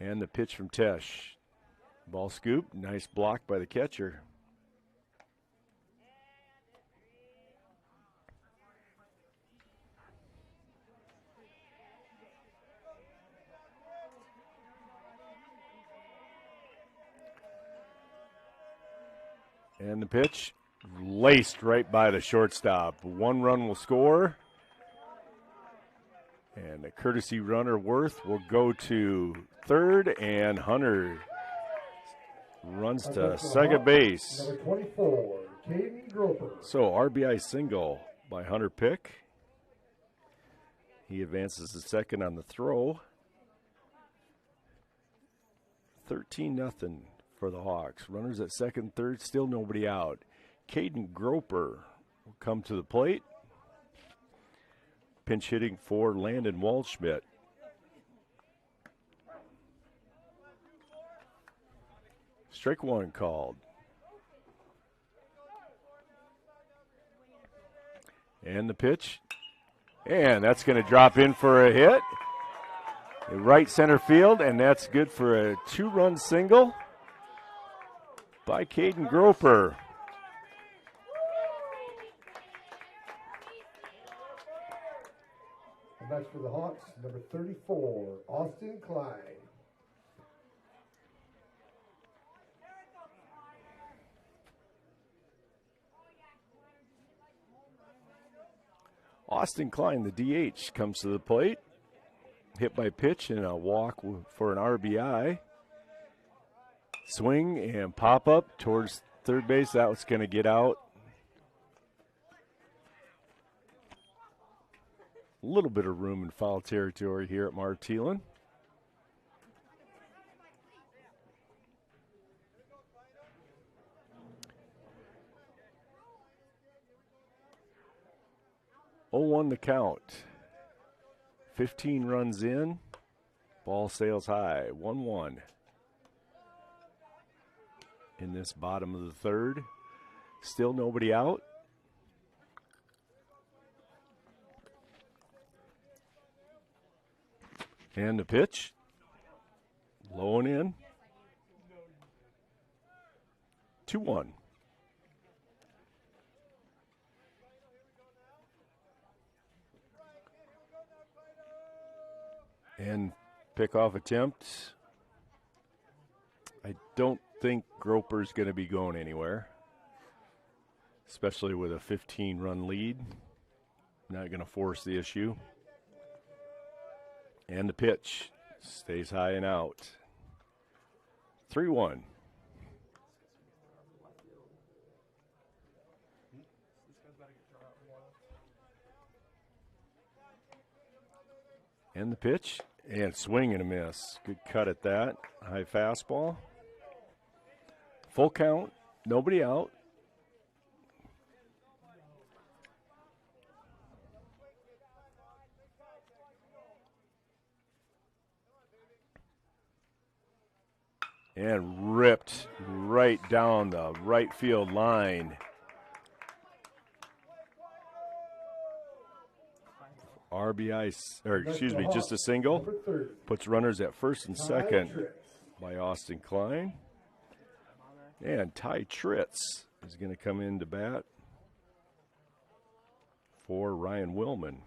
And the pitch from Tesh. Ball scoop. Nice block by the catcher. And the pitch laced right by the shortstop. One run will score. And a courtesy runner, Worth, will go to third, and Hunter runs to second base. Number 24, Caden Groper. So RBI single by Hunter Pick. He advances to second on the throw. 13-0 for the Hawks. Runners at second, third, still nobody out. Caden Groper will come to the plate. Pinch hitting for Landon Waldschmidt. Strike one called. And the pitch. And that's going to drop in for a hit. Right center field, and that's good for a two-run single by Caden Groper. And that's for the Hawks, number 34, Austin Klein. Austin Klein, the DH, comes to the plate. Hit by pitch and a walk for an RBI. Swing and pop up towards third base. That was going to get out. A little bit of room in foul territory here at Martelan. Oh, 1 the count. 15 runs in. Ball sails high. 1-1. In this bottom of the third. Still nobody out. And the pitch. Low and in. 2-1. And pickoff attempt. I don't think Groper's going to be going anywhere, especially with a 15-run lead. Not going to force the issue. And the pitch stays high and out. 3-1. And the pitch, and swing and a miss. Good cut at that. High fastball. Full count, nobody out. And ripped right down the right field line. RBI, or excuse me, just a single. Puts runners at first and second by Austin Klein. And Ty Tritz is going to come in to bat for Ryan Willman.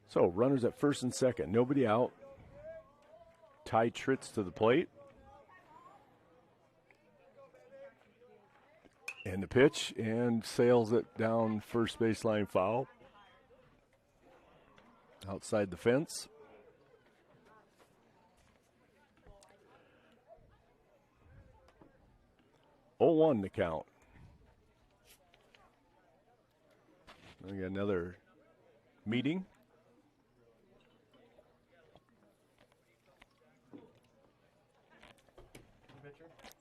So runners at first and second, nobody out. Ty Tritz to the plate. And the pitch, and sails it down first baseline foul. Outside the fence. Oh, 1 to count. We got another meeting.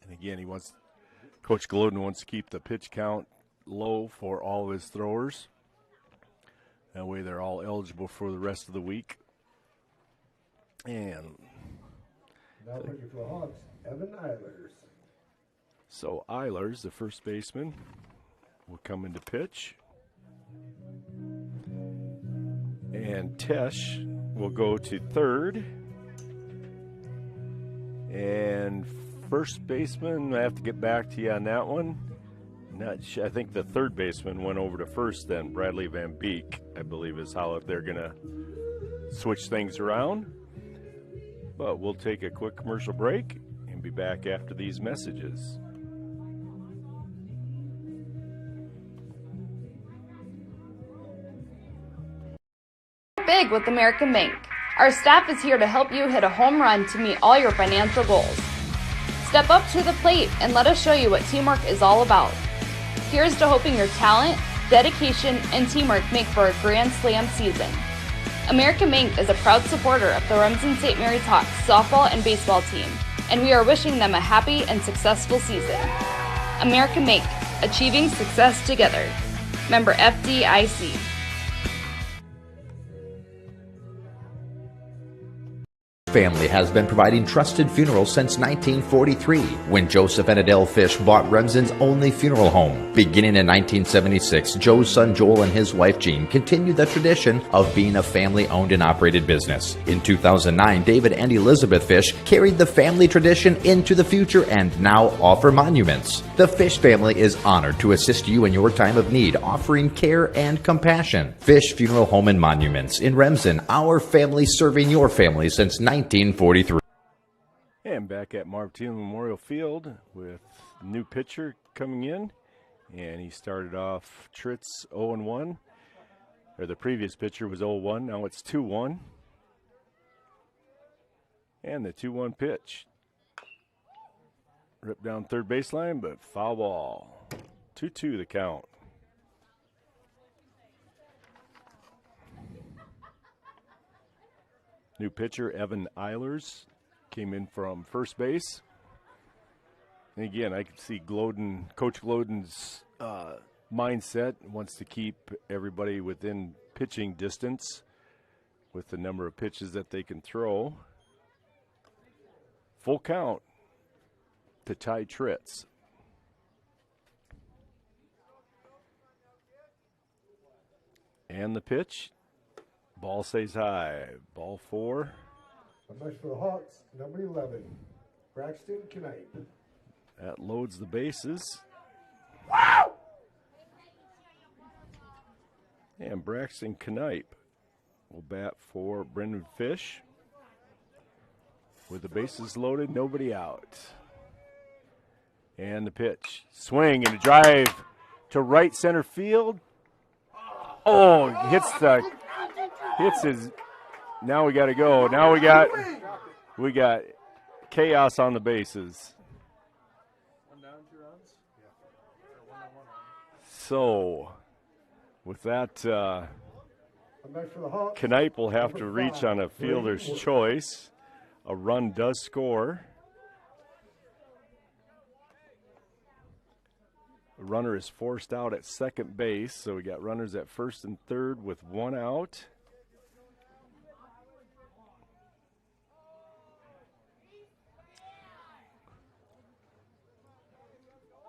And again, Coach Glodden wants to keep the pitch count low for all of his throwers. That way they're all eligible for the rest of the week. And now pitching for the Hawks, Evan Eilers. So Eilers, the first baseman, will come into pitch. And Tesh will go to third. And first baseman, I have to get back to you on that one. I think the third baseman went over to first then. Bradley Van Beek, I believe, is how they're going to switch things around. But we'll take a quick commercial break and be back after these messages. Big with American Bank. Our staff is here to help you hit a home run to meet all your financial goals. Step up to the plate and let us show you what teamwork is all about. Here's to hoping your talent, dedication, and teamwork make for a grand slam season. American Bank is a proud supporter of the Remsen St. Mary's Hawks softball and baseball team, and we are wishing them a happy and successful season. American Bank, achieving success together. Member FDIC. Family has been providing trusted funerals since 1943, when Joseph and Adele Fish bought Remsen's only funeral home. Beginning in 1976, Joe's son Joel and his wife Jean continued the tradition of being a family-owned and operated business. In 2009, David and Elizabeth Fish carried the family tradition into the future and now offer monuments. The Fish family is honored to assist you in your time of need, offering care and compassion. Fish Funeral Home and Monuments in Remsen, our family serving your family since 1943. And back at Martino Memorial Field with new pitcher coming in. And he started off Tritz 0-1. Or the previous pitcher was 0-1. Now it's 2-1. And the 2-1 pitch. Ripped down third baseline, but foul ball. 2-2 the count. New pitcher, Evan Eilers, came in from first base. And again, I can see Coach Glodden's mindset wants to keep everybody within pitching distance with the number of pitches that they can throw. Full count to Ty Tritz. And the pitch. Ball stays high. Ball 4. A match for the Hawks, number 11, Braxton Knight. That loads the bases. And Braxton Knipe will bat for Brendan Fish. With the bases loaded, nobody out. And the pitch. Swing and a drive to right center field. Oh, hits his. Now we got to go. Now we got chaos on the bases. 1 down, 2 runs? Yeah. 1 So, with that, Up next for the Hawks. Knipe will have to Number reach 5, on a fielder's Brady choice. A run does score. The runner is forced out at second base, so we got runners at first and third with one out.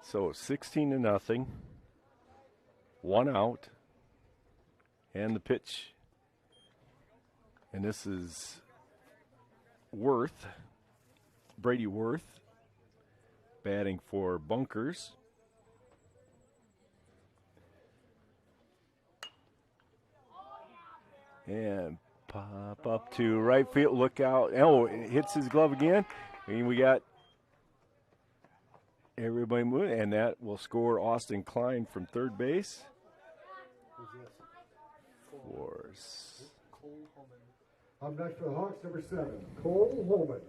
So 16-0, one out, and the pitch. And this is Worth, Brady Worth, batting for Bunkers. And pop up to right field, look out. Oh, it hits his glove again. And we got everybody moving, and that will score Austin Klein from third base. Up next for the Hawks, number 7, Cole Holman.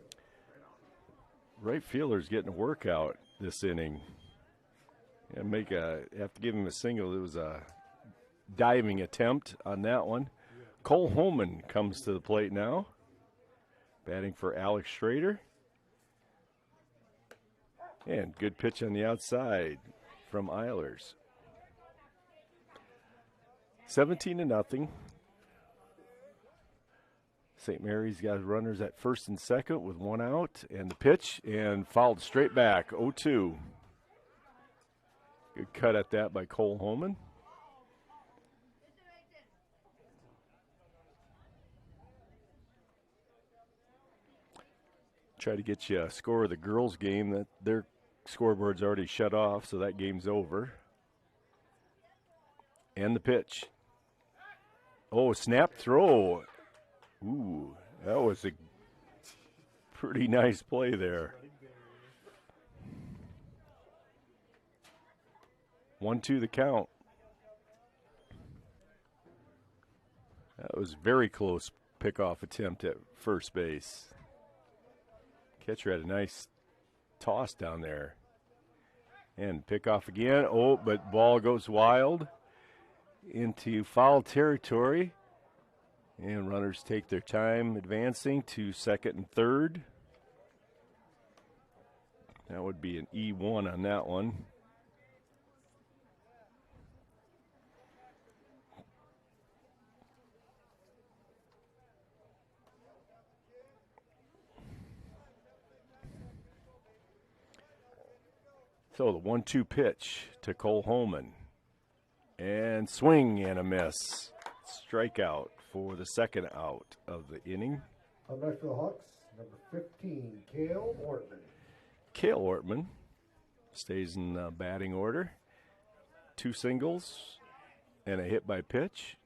Right fielder's getting a workout this inning. And have to give him a single. It was a diving attempt on that one. Cole Holman comes to the plate now, batting for Alex Schrader. And good pitch on the outside from Eilers. 17-0. St. Mary's got runners at first and second with one out, and the pitch, and fouled straight back, 0-2. Good cut at that by Cole Holman. Try to get you a score of the girls' game. That their scoreboard's already shut off, so that game's over. And the pitch. Oh, snap throw. Ooh, that was a pretty nice play there. 1-2 the count. That was very close pickoff attempt at first base. Catcher had a nice toss down there. And pickoff again. Oh, but ball goes wild into foul territory. And runners take their time advancing to second and third. That would be an E1 on that one. So the 1-2 pitch to Cole Holman. And swing and a miss. Strikeout for the second out of the inning. Up next for the Hawks, number 15, Cale Ortman. Cale Ortman stays in batting order. 2 singles and a hit by pitch.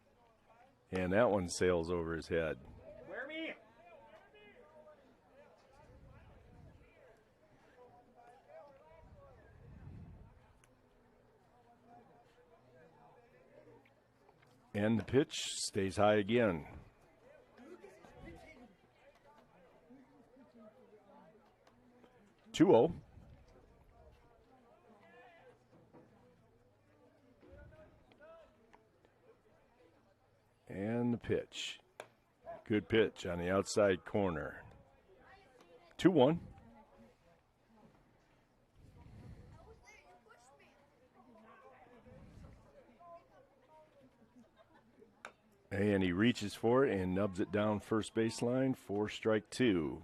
And that one sails over his head. And the pitch stays high again. Two-0. And the pitch. Good pitch on the outside corner. 2-1. And he reaches for it and nubs it down first baseline for strike 2.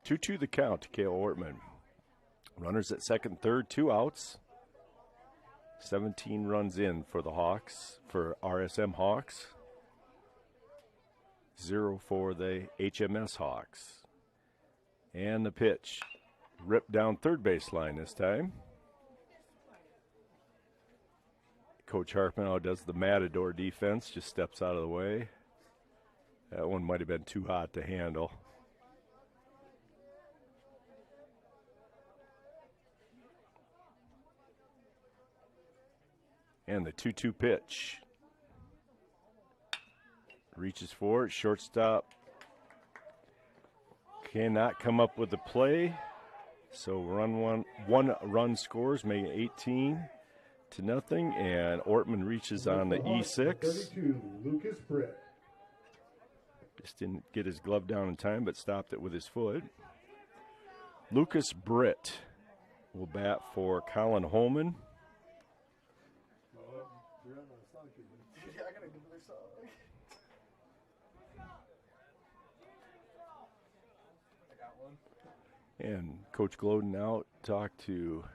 Two the count to Cale Ortman. Runners at second, third, 2 outs. 17 runs in for the Hawks, for RSM Hawks. 0 for the HMS Hawks. And the pitch. Ripped down third baseline this time. Coach Harpenow does the Matador defense, just steps out of the way. That one might have been too hot to handle. And the 2-2 pitch. Reaches for it, shortstop cannot come up with the play. So one run scores, make it 18-0, and Ortman reaches on the E6. 32, Lucas Britt. Just didn't get his glove down in time, but stopped it with his foot. Lucas Britt will bat for Colin Holman. And Coach Gloden out talked to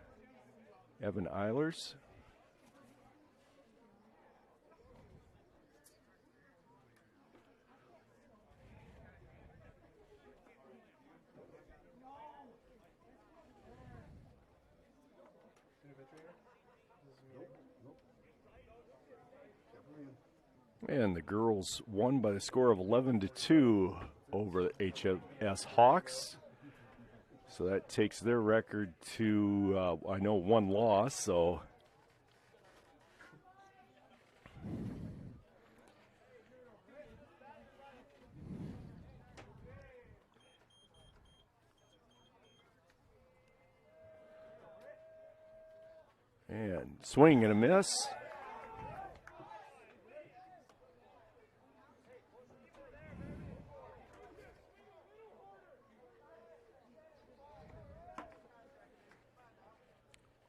Evan Eilers. And the girls won by the score of 11-2 over the HMS Hawks. So that takes their record to, I know, 1 loss, so. And swing and a miss.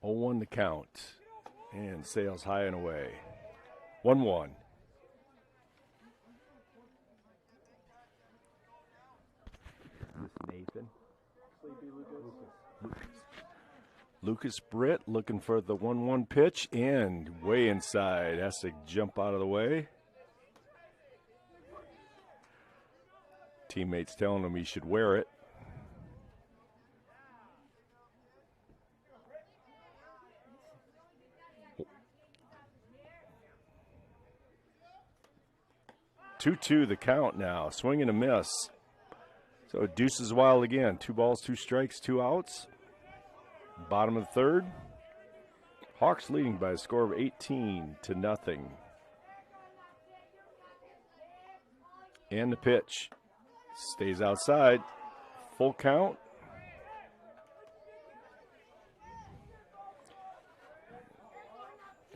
Oh, 0-1 the count, and sails high and away. 1-1. Nathan. Lucas Britt looking for the 1-1 pitch, and way inside. Has to jump out of the way. Teammates telling him he should wear it. Two-two the count now. Swing and a miss. So it deuces wild again. 2 balls, 2 strikes, 2 outs. Bottom of the third. Hawks leading by a score of 18-0. And the pitch. Stays outside. Full count.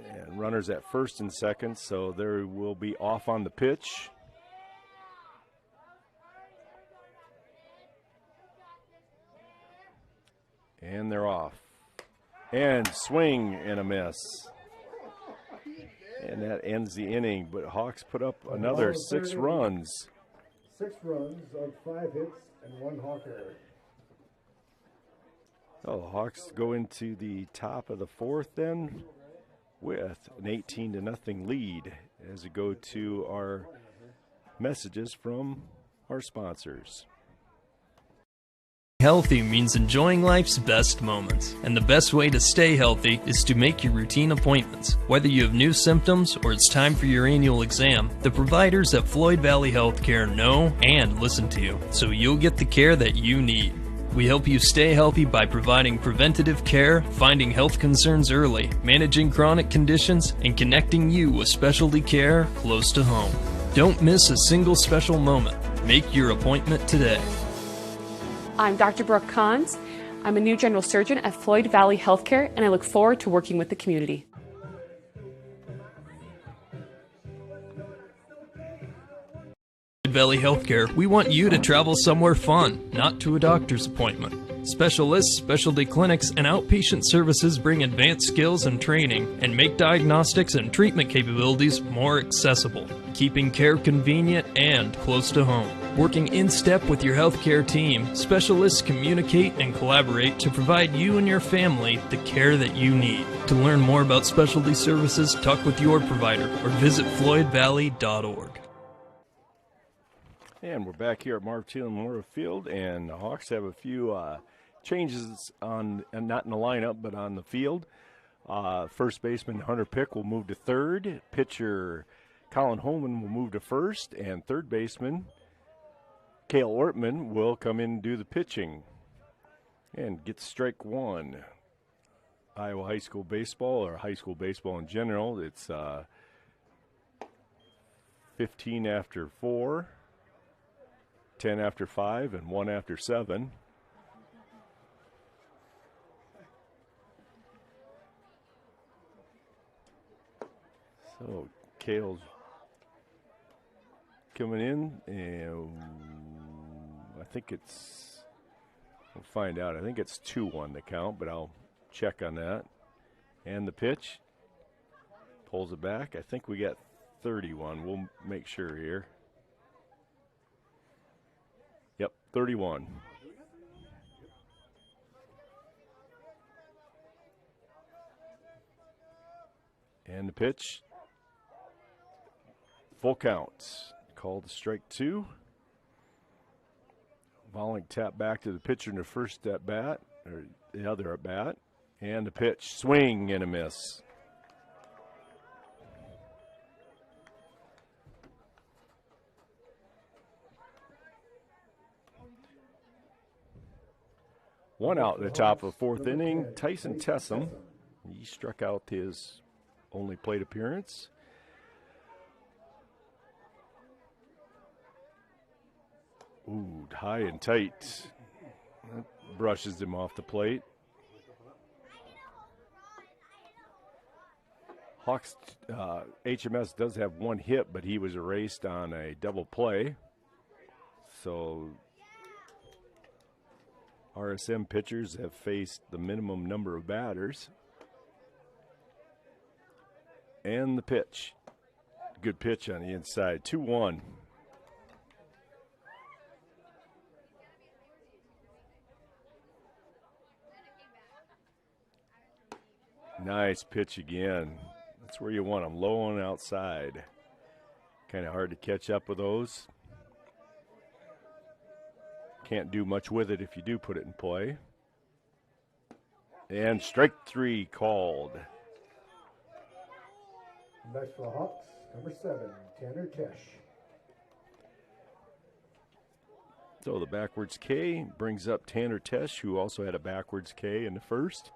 And runners at first and second, so they will be off on the pitch. And they're off. And swing and a miss. And that ends the inning, but Hawks put up another 6 runs. 6 runs on 5 hits and 1 Hawk error. Oh, the Hawks go into the top of the 4th then with an 18-0 lead as we go to our messages from our sponsors. Healthy means enjoying life's best moments, and the best way to stay healthy is to make your routine appointments. Whether you have new symptoms or it's time for your annual exam, the providers at Floyd Valley Healthcare know and listen to you, so you'll get the care that you need. We help you stay healthy by providing preventative care, finding health concerns early, managing chronic conditions, and connecting you with specialty care close to home. Don't miss a single special moment. Make your appointment today. I'm Dr. Brooke Kahns. I'm a new general surgeon at Floyd Valley Healthcare, and I look forward to working with the community. Floyd Valley Healthcare, we want you to travel somewhere fun, not to a doctor's appointment. Specialists, specialty clinics, and outpatient services bring advanced skills and training and make diagnostics and treatment capabilities more accessible, keeping care convenient and close to home. Working in step with your healthcare team, specialists communicate and collaborate to provide you and your family the care that you need. To learn more about specialty services, talk with your provider or visit floydvalley.org. And we're back here at Marv Thielen Memorial Field, and the Hawks have a few changes on, not in the lineup, but on the field. First baseman Hunter Pick will move to third. Pitcher Colin Holman will move to first, and third baseman Cale Ortman will come in and do the pitching and get strike 1. Iowa high school baseball, or high school baseball in general, it's 15 after 4. 10 after 5 and 1 after 7. So Kale's coming in, and I think it's, we'll find out. I think it's 2-1 the count, but I'll check on that. And the pitch, pulls it back. I think we got 31. We'll make sure here. Yep, 31. And the pitch, full count. Called to strike 2. Volley tap back to the pitcher in the first at bat, or the other at bat. And the pitch, swing and a miss. One out in the top of the 4th inning, Tyson Tessum. He struck out his only plate appearance. Ooh, high and tight. That brushes him off the plate. Hawks, HMS does have 1 hit, but he was erased on a double play. So RSM pitchers have faced the minimum number of batters. And the pitch. Good pitch on the inside. 2-1. Nice pitch again. That's where you want them, low on outside. Kind of hard to catch up with those. Can't do much with it if you do put it in play. And strike 3 called. Next for the Hawks, number 7, Tanner Tesh. So the backwards K brings up Tanner Tesh, who also had a backwards K in the first.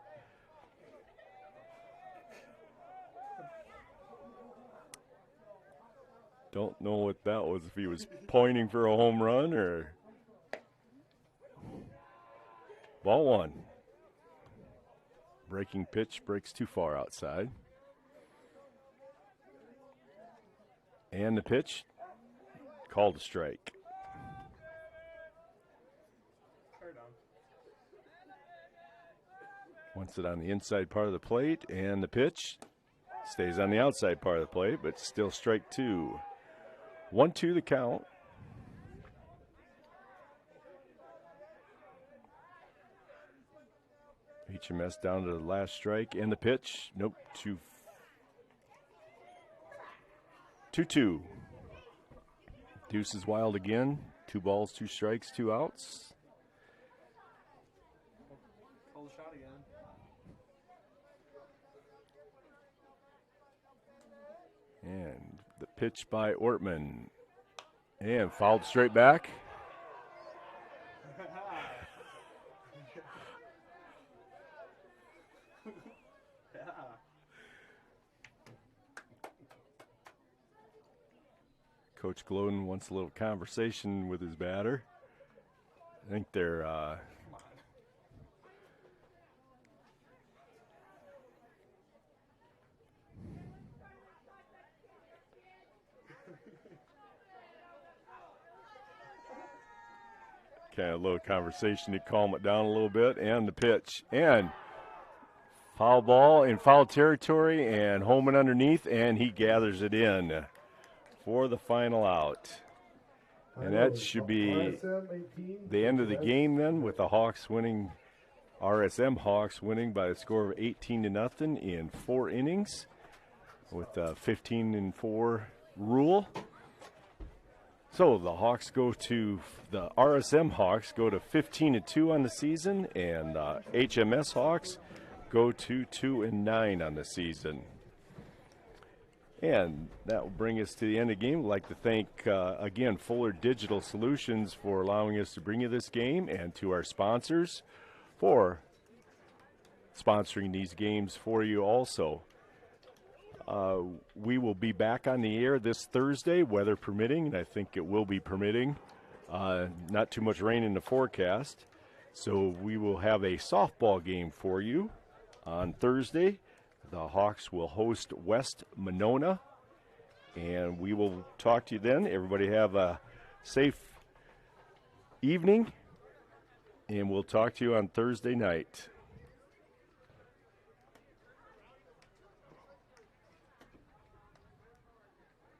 Don't know what that was, if he was pointing for a home run or. Ball 1. Breaking pitch breaks too far outside. And the pitch, called a strike. Wants it on the inside part of the plate, and the pitch stays on the outside part of the plate, but still strike 2. 1-2 the count. HMS down to the last strike, and the pitch, nope, 2-2. Deuce is wild again. 2 balls, 2 strikes, 2 outs. Hold the shot again. And the pitch by Ortman. And fouled straight back. Coach Glowden wants a little conversation with his batter. I think they're kind of a little conversation to calm it down a little bit. And the pitch, and foul ball in foul territory, and home and underneath, and he gathers it in for the final out. And that should be the end of the game then, with the Hawks winning, RSM Hawks winning by a score of 18-0 in 4 innings with a 15-4 rule. So the Hawks the RSM Hawks go to 15-2 on the season, and HMS Hawks go to 2-9 on the season. And that will bring us to the end of the game. I'd like to thank, again, Fuller Digital Solutions for allowing us to bring you this game, and to our sponsors for sponsoring these games for you also. We will be back on the air this Thursday, weather permitting, and I think it will be permitting. Not too much rain in the forecast. So we will have a softball game for you on Thursday. The Hawks will host West Monona, and we will talk to you then. Everybody have a safe evening, and we'll talk to you on Thursday night.